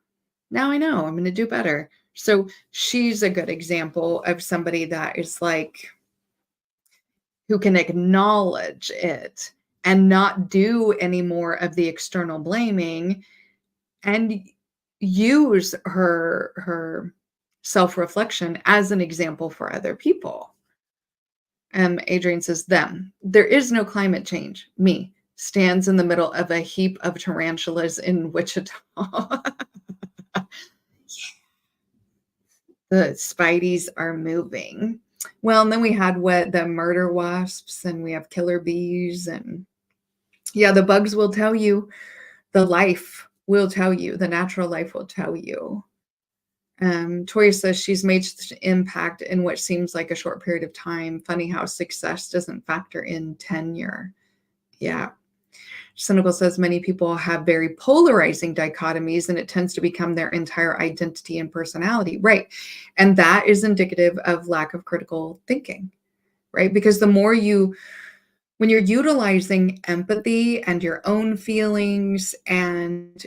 Now I know. I'm going to do better. So she's a good example of somebody that is like, who can acknowledge it and not do any more of the external blaming and use her self-reflection as an example for other people. Adrian says, them. There is no climate change. Me stands in the middle of a heap of tarantulas in Wichita. The Spideys are moving. Well, and then we had the murder wasps, and we have killer bees, and yeah, the bugs will tell you, the life will tell you, the natural life will tell you. Toya says she's made impact in what seems like a short period of time. Funny how success doesn't factor in tenure. Yeah. Cynical says many people have very polarizing dichotomies and it tends to become their entire identity and personality. Right. And that is indicative of lack of critical thinking, right? Because the more when you're utilizing empathy and your own feelings and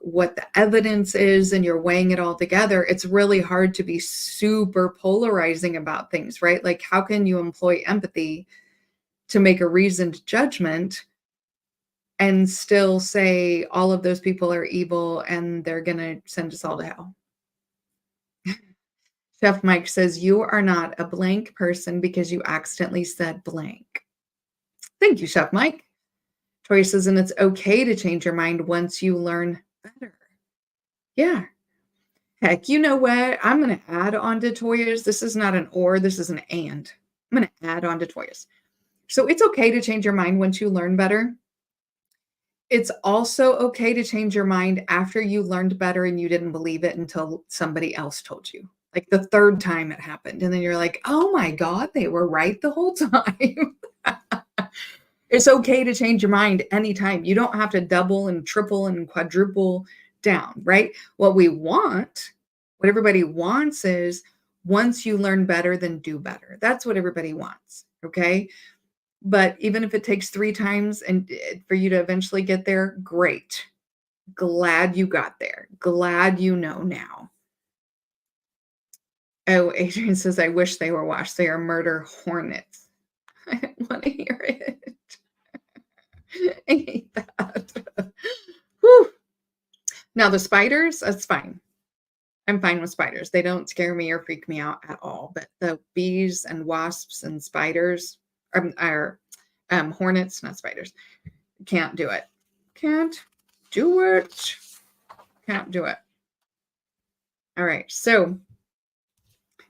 what the evidence is and you're weighing it all together, it's really hard to be super polarizing about things, right? Like how can you employ empathy to make a reasoned judgment and still say all of those people are evil and they're going to send us all to hell? Chef Mike says, you are not a blank person because you accidentally said blank. Thank you, Chef Mike. Troy says, and it's okay to change your mind once you learn better. Yeah. Heck, you know what? I'm going to add on to Toya's. This is not an or, this is an and. I'm going to add on to Toya's. So it's okay to change your mind once you learn better. It's also okay to change your mind after you learned better and you didn't believe it until somebody else told you. Like the third time it happened. And then you're like, oh my God, they were right the whole time. It's okay to change your mind anytime. You don't have to double and triple and quadruple down, right? What everybody wants is once you learn better, then do better. That's what everybody wants. Okay. But even if it takes 3 times and for you to eventually get there, great. Glad you got there. Glad you know now. Oh, Adrian says, I wish they were washed. They are murder hornets. I don't want to hear it. I hate that. Whew. Now the spiders, that's fine. I'm fine with spiders. They don't scare me or freak me out at all. But the bees and wasps and spiders are hornets, not spiders. Can't do it. Can't do it. Can't do it. All right. So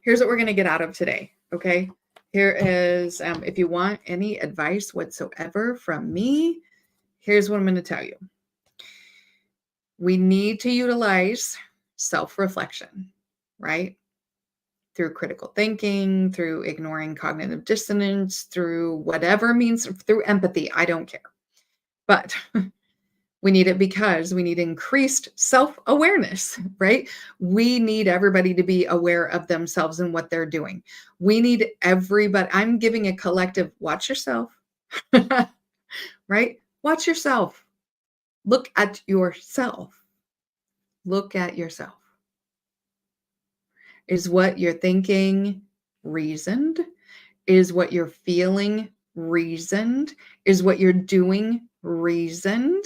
here's what we're going to get out of today. Okay. Here is, if you want any advice whatsoever from me, here's what I'm going to tell you. We need to utilize self-reflection, right? Through critical thinking, through ignoring cognitive dissonance, through whatever means, through empathy. I don't care. But we need it because we need increased self-awareness, right? We need everybody to be aware of themselves and what they're doing. We need everybody. I'm giving a collective, watch yourself, right? Watch yourself. Look at yourself. Look at yourself. Is what you're thinking reasoned? Is what you're feeling reasoned? Is what you're doing reasoned?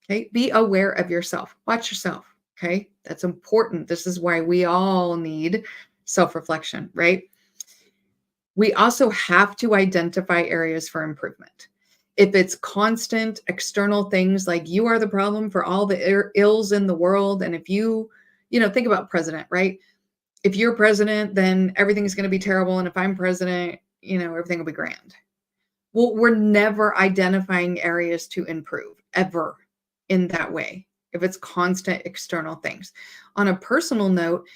Okay, be aware of yourself. Watch yourself. Okay, that's important. This is why we all need self-reflection, right? We also have to identify areas for improvement. If it's constant external things like you are the problem for all the ills in the world, and if you think about president, right? If you're president, then everything's going to be terrible. And if I'm president, everything will be grand. Well, we're never identifying areas to improve ever in that way. If it's constant external things. On a personal note,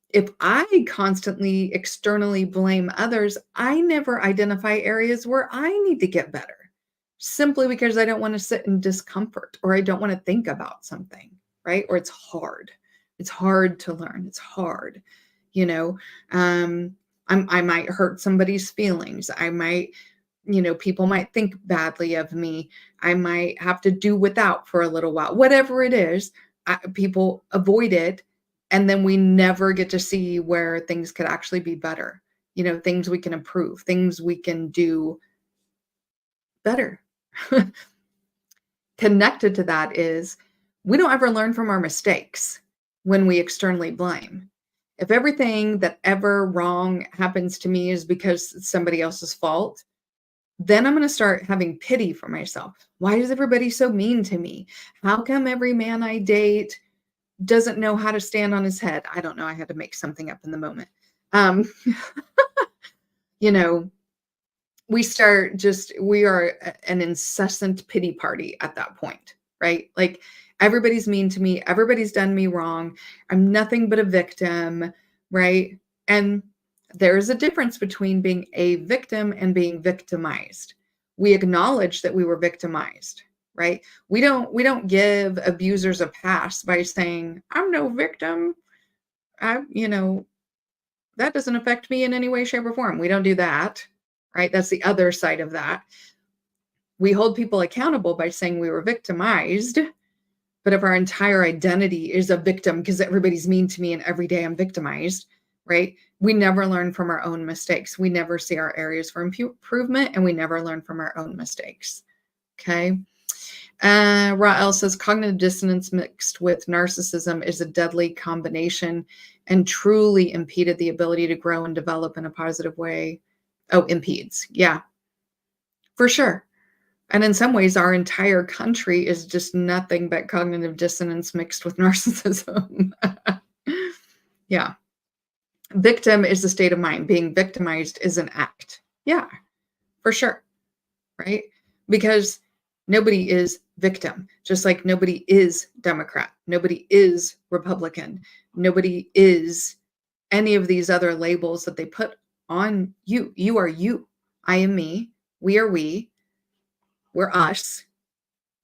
if I constantly externally blame others, I never identify areas where I need to get better simply because I don't want to sit in discomfort or I don't want to think about something, right? Or it's hard. It's hard to learn. It's hard. I might hurt somebody's feelings. I might, people might think badly of me. I might have to do without for a little while. Whatever it is, people avoid it. And then we never get to see where things could actually be better. Things we can improve, things we can do better. Connected to that is we don't ever learn from our mistakes when we externally blame. If everything that ever wrong happens to me is because it's somebody else's fault, then I'm going to start having pity for myself. Why is everybody so mean to me? How come every man I date doesn't know how to stand on his head? I don't know. I had to make something up in the moment. We are an incessant pity party at that point, right? Like everybody's mean to me. Everybody's done me wrong. I'm nothing but a victim, right? And there's a difference between being a victim and being victimized. We acknowledge that we were victimized, right? We don't give abusers a pass by saying, I'm no victim. That doesn't affect me in any way, shape, or form. We don't do that, right? That's the other side of that. We hold people accountable by saying we were victimized. But if our entire identity is a victim because everybody's mean to me and every day I'm victimized, right? We never learn from our own mistakes. We never see our areas for improvement and we never learn from our own mistakes. Okay. Rael says cognitive dissonance mixed with narcissism is a deadly combination and truly impeded the ability to grow and develop in a positive way. Oh, impedes. Yeah, for sure. And in some ways, our entire country is just nothing but cognitive dissonance mixed with narcissism. Yeah. Victim is a state of mind. Being victimized is an act. Yeah, for sure. Right? Because nobody is victim, just like nobody is Democrat, nobody is Republican, nobody is any of these other labels that they put on you. You are you. I am me. We are we. We're us,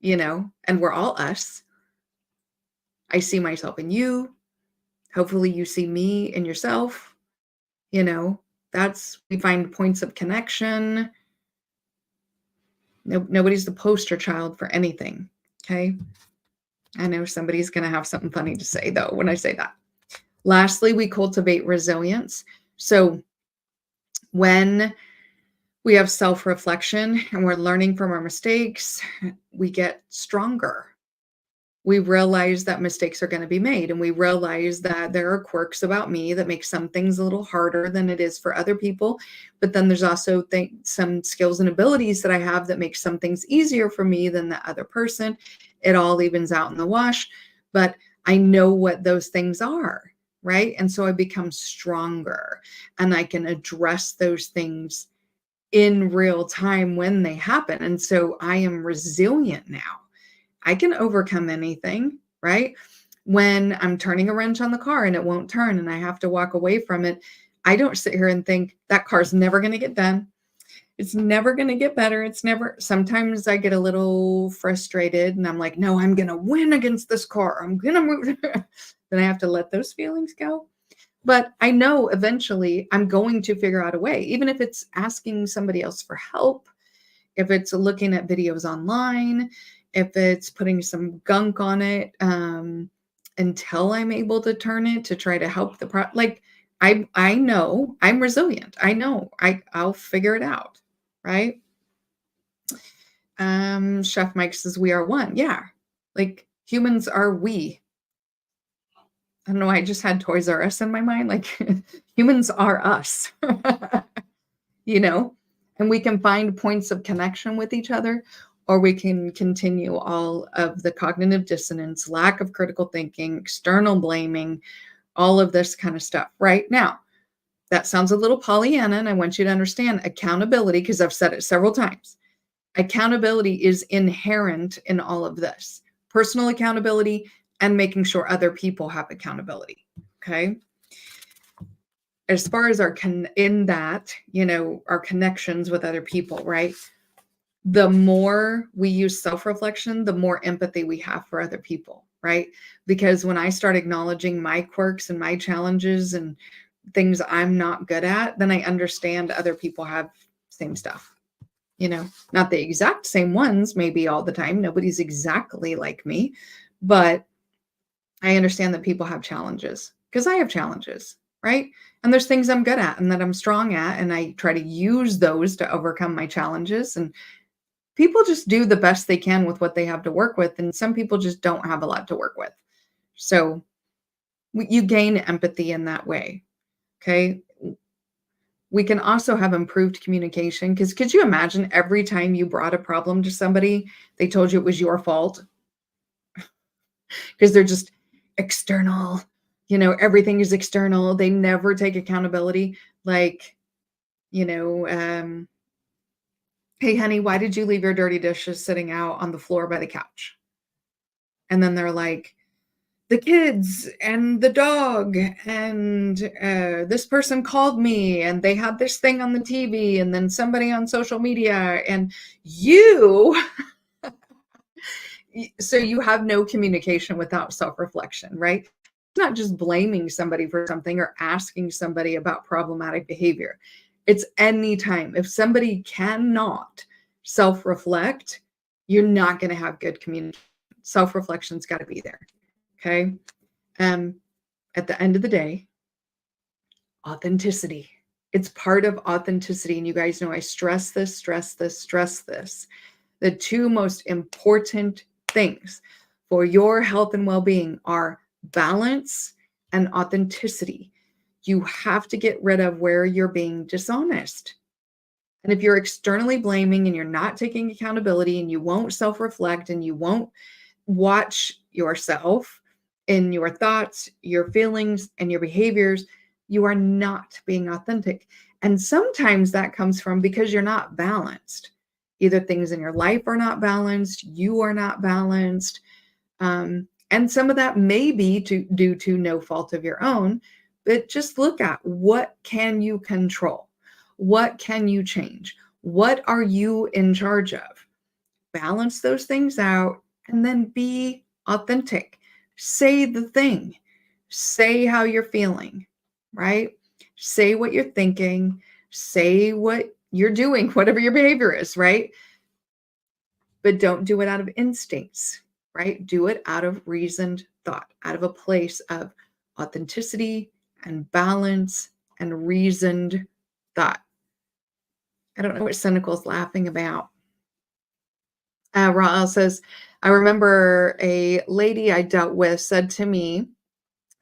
and we're all us. I see myself in you. Hopefully you see me in yourself. We find points of connection. Nobody's the poster child for anything. Okay. I know somebody's going to have something funny to say though when I say that. Lastly, we cultivate resilience. So when we have self-reflection and we're learning from our mistakes, we get stronger. We realize that mistakes are going to be made, and we realize that there are quirks about me that make some things a little harder than it is for other people. But then there's also some skills and abilities that I have that make some things easier for me than the other person. It all evens out in the wash, but I know what those things are, right? And so I become stronger, and I can address those things in real time when they happen. And so I am resilient now. I can overcome anything, right? When I'm turning a wrench on the car and it won't turn and I have to walk away from it, I don't sit here and think that car's never going to get done. It's never going to get better. Sometimes I get a little frustrated and I'm like, no, I'm going to win against this car. I'm going to move. Then I have to let those feelings go. But I know eventually I'm going to figure out a way, even if it's asking somebody else for help, if it's looking at videos online, if it's putting some gunk on it until I'm able to turn it to try to help I know I'm resilient. I know I'll figure it out, right? Chef Mike says we are one. Yeah, like humans are we. I don't know. I just had Toys R Us in my mind. Like humans are us, and we can find points of connection with each other, or we can continue all of the cognitive dissonance, lack of critical thinking, external blaming, all of this kind of stuff. Right now, that sounds a little Pollyanna, and I want you to understand accountability, because I've said it several times. Accountability is inherent in all of this. Personal accountability and making sure other people have accountability. Okay. As far as our connections with other people, right? The more we use self-reflection, the more empathy we have for other people, right? Because when I start acknowledging my quirks and my challenges and things I'm not good at, then I understand other people have same stuff. Not the exact same ones, maybe all the time. Nobody's exactly like me, but I understand that people have challenges because I have challenges, right? And there's things I'm good at and that I'm strong at, and I try to use those to overcome my challenges. And people just do the best they can with what they have to work with, and some people just don't have a lot to work with. So you gain empathy in that way, okay? We can also have improved communication, because could you imagine every time you brought a problem to somebody, they told you it was your fault? Because they're just external, everything is external. They never take accountability. Like, hey, honey, why did you leave your dirty dishes sitting out on the floor by the couch? And then they're like, the kids and the dog and this person called me and they had this thing on the TV and then somebody on social media and you. So you have no communication without self-reflection, right? It's not just blaming somebody for something or asking somebody about problematic behavior. It's any time. If somebody cannot self-reflect, you're not going to have good communication. Self-reflection's got to be there. Okay. At the end of the day, authenticity. It's part of authenticity. And you guys know I stress this. The two most important things for your health and well-being are balance and authenticity. You have to get rid of where you're being dishonest. And if you're externally blaming and you're not taking accountability and you won't self-reflect and you won't watch yourself in your thoughts, your feelings, and your behaviors, you are not being authentic. And sometimes that comes from because you're not balanced. Either things in your life are not balanced, you are not balanced. And some of that may be due to no fault of your own, but just look at what can you control? What can you change? What are you in charge of? Balance those things out and then be authentic. Say the thing. Say how you're feeling, right? Say what you're thinking. Say what you're doing, whatever your behavior is, right? But don't do it out of instincts, right? Do it out of reasoned thought, out of a place of authenticity and balance and reasoned thought. I don't know what Cynical's laughing about. Rael says, I remember a lady I dealt with said to me,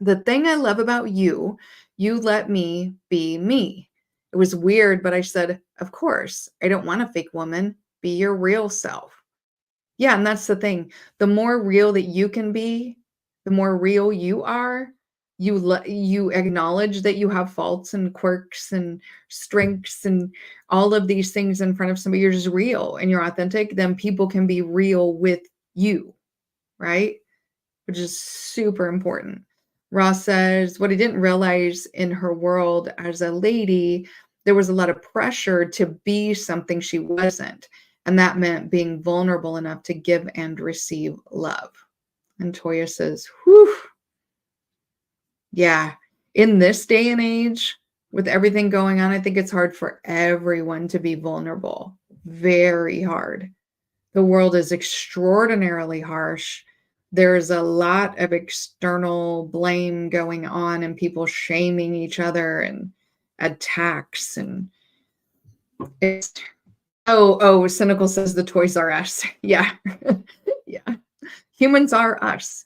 the thing I love about you, you let me be me. It was weird, but I said, of course, I don't want a fake woman. Be your real self. Yeah, and that's the thing. The more real that you can be, the more real you are. You acknowledge that you have faults and quirks and strengths and all of these things in front of somebody. You're just real and you're authentic. Then people can be real with you, right? Which is super important. Ross says, what I didn't realize in her world as a lady, there was a lot of pressure to be something she wasn't. And that meant being vulnerable enough to give and receive love. And Toya says, whew. Yeah, in this day and age, with everything going on, I think it's hard for everyone to be vulnerable. Very hard. The world is extraordinarily harsh. There's a lot of external blame going on and people shaming each other and attacks. And it's, Cynical says the Toys R Us. Yeah. Yeah. Humans are us.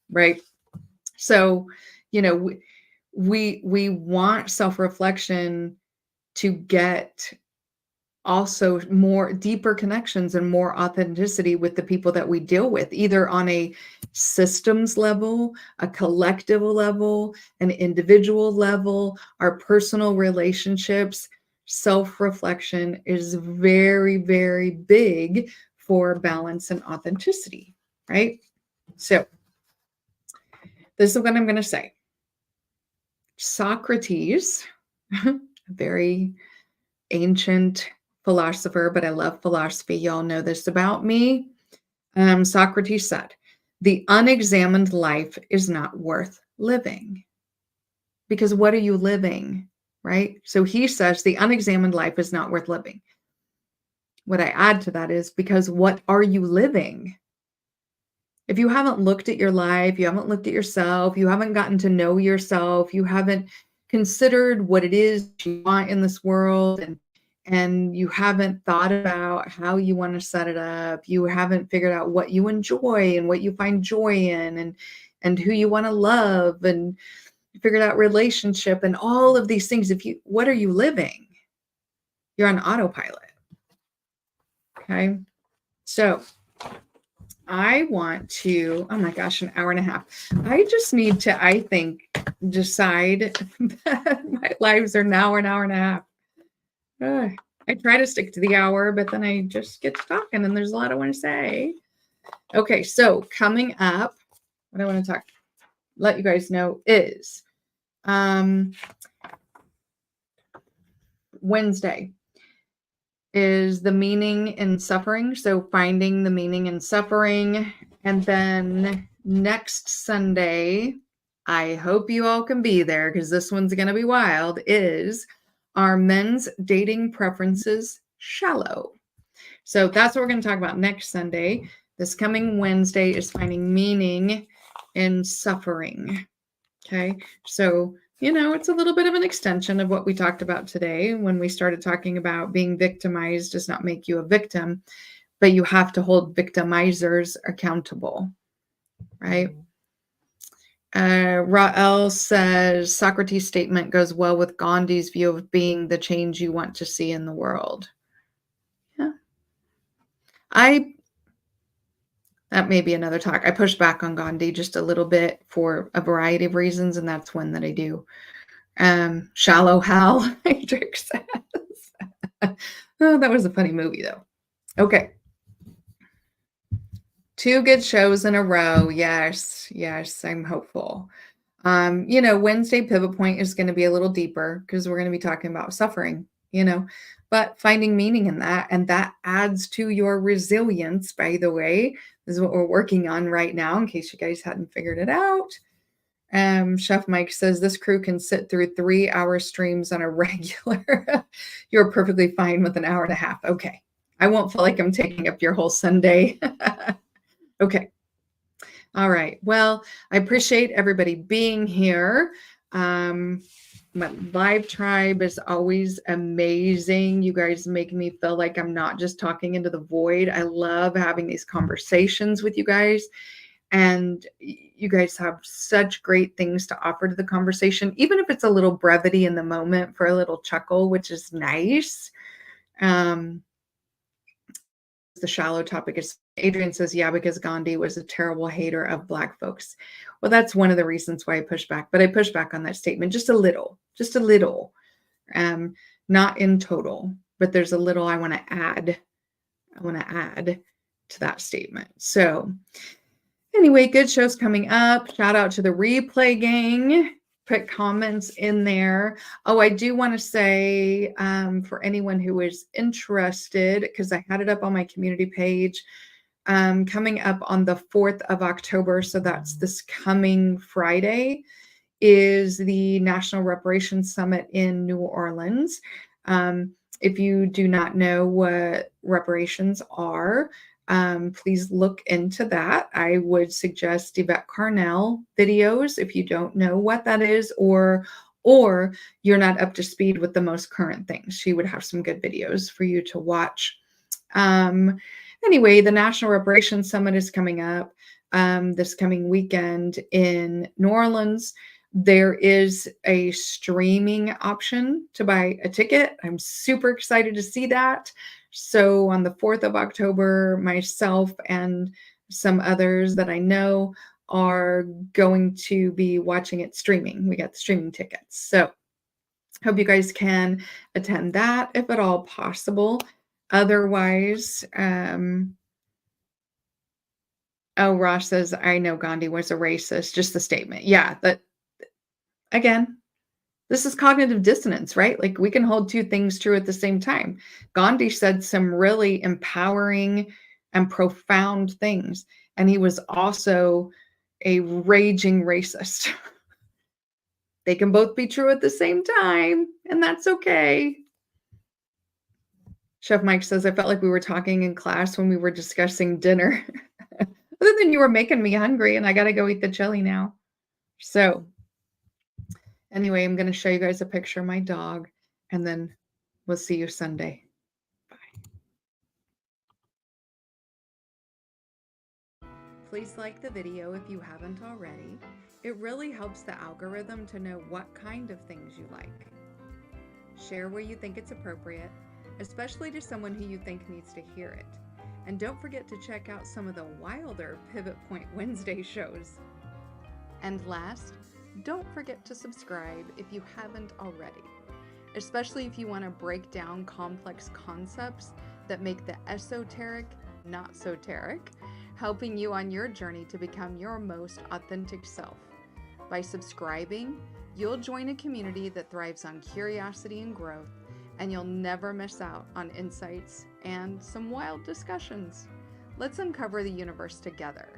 Right. So, we want self-reflection to get also more deeper connections and more authenticity with the people that we deal with, either on a systems level, a collective level, an individual level, our personal relationships. Self-reflection is very, very big for balance and authenticity, right? So this is what I'm going to say. Socrates, a very ancient philosopher, but I love philosophy. Y'all know this about me. Socrates said, the unexamined life is not worth living. Because what are you living, right? So he says the unexamined life is not worth living. What I add to that is because what are you living? If you haven't looked at your life, you haven't looked at yourself, you haven't gotten to know yourself, you haven't considered what it is you want in this world, and you haven't thought about how you want to set it up, you haven't figured out what you enjoy and what you find joy in, and who you want to love, and figured out relationship and all of these things. What are you living? You're on autopilot. Okay. So I want to, oh my gosh, an hour and a half. I just need to, I think, decide that my lives are now an hour and a half. I try to stick to the hour, but then I just get to talking and there's a lot I want to say. Okay, so coming up, what I want to let you guys know is Wednesday is the meaning in suffering. So finding the meaning in suffering. And then next Sunday, I hope you all can be there because this one's going to be wild, is Are Men's Dating Preferences Shallow? So that's what we're going to talk about next Sunday. This coming Wednesday is finding meaning in suffering. Okay. So it's a little bit of an extension of what we talked about today when we started talking about being victimized does not make you a victim, but you have to hold victimizers accountable, right? Rael says Socrates' statement goes well with Gandhi's view of being the change you want to see in the world. Yeah. That may be another talk. I push back on Gandhi just a little bit for a variety of reasons, and that's one that I do. Shallow Hal, Matrix says. Oh, that was a funny movie, though. Okay. 2 good shows in a row. Yes, yes, I'm hopeful. Wednesday pivot point is going to be a little deeper because we're going to be talking about suffering, but finding meaning in that. And that adds to your resilience, by the way. This is what we're working on right now, in case you guys hadn't figured it out. Chef Mike says this crew can sit through 3-hour streams on a regular. You're perfectly fine with an hour and a half. Okay. I won't feel like I'm taking up your whole Sunday. Okay. All right. Well, I appreciate everybody being here. My live tribe is always amazing. You guys make me feel like I'm not just talking into the void. I love having these conversations with you guys. And you guys have such great things to offer to the conversation, even if it's a little brevity in the moment for a little chuckle, which is nice. The shallow topic is Adrian says, yeah, because Gandhi was a terrible hater of Black folks. Well, that's one of the reasons why I push back, but I push back on that statement just a little, not in total, but there's a little I want to add to that statement. So anyway, good shows coming up. Shout out to the replay gang. Put comments in there. Oh, I do want to say for anyone who is interested, because I had it up on my community page, coming up on the 4th of October, so that's this coming Friday, is the National Reparations Summit in New Orleans. If you do not know what reparations are, please look into that. I would suggest Yvette Carnell videos if you don't know what that is, or you're not up to speed with the most current things. She would have some good videos for you to watch. Anyway, the National Reparations Summit is coming up this coming weekend in New Orleans. There is a streaming option to buy a ticket. I'm super excited to see that. So on the 4th of October, myself and some others that I know are going to be watching it streaming. We got the streaming tickets. So hope you guys can attend that if at all possible. Otherwise, Ross says, I know Gandhi was a racist. Just the statement. Yeah, but again, this is cognitive dissonance, right? Like we can hold two things true at the same time. Gandhi said some really empowering and profound things, and he was also a raging racist. They can both be true at the same time, and that's okay. Chef Mike says, I felt like we were talking in class when we were discussing dinner. Other than you were making me hungry, and I got to go eat the chili now. So anyway, I'm going to show you guys a picture of my dog, and then we'll see you Sunday. Bye. Please like the video if you haven't already. It really helps the algorithm to know what kind of things you like. Share where you think it's appropriate, especially to someone who you think needs to hear it. And don't forget to check out some of the wilder Pivot Point Wednesday shows. And last, don't forget to subscribe if you haven't already, especially if you want to break down complex concepts that make the esoteric not so teric, helping you on your journey to become your most authentic self. By subscribing, you'll join a community that thrives on curiosity and growth, and you'll never miss out on insights and some wild discussions. Let's uncover the universe together.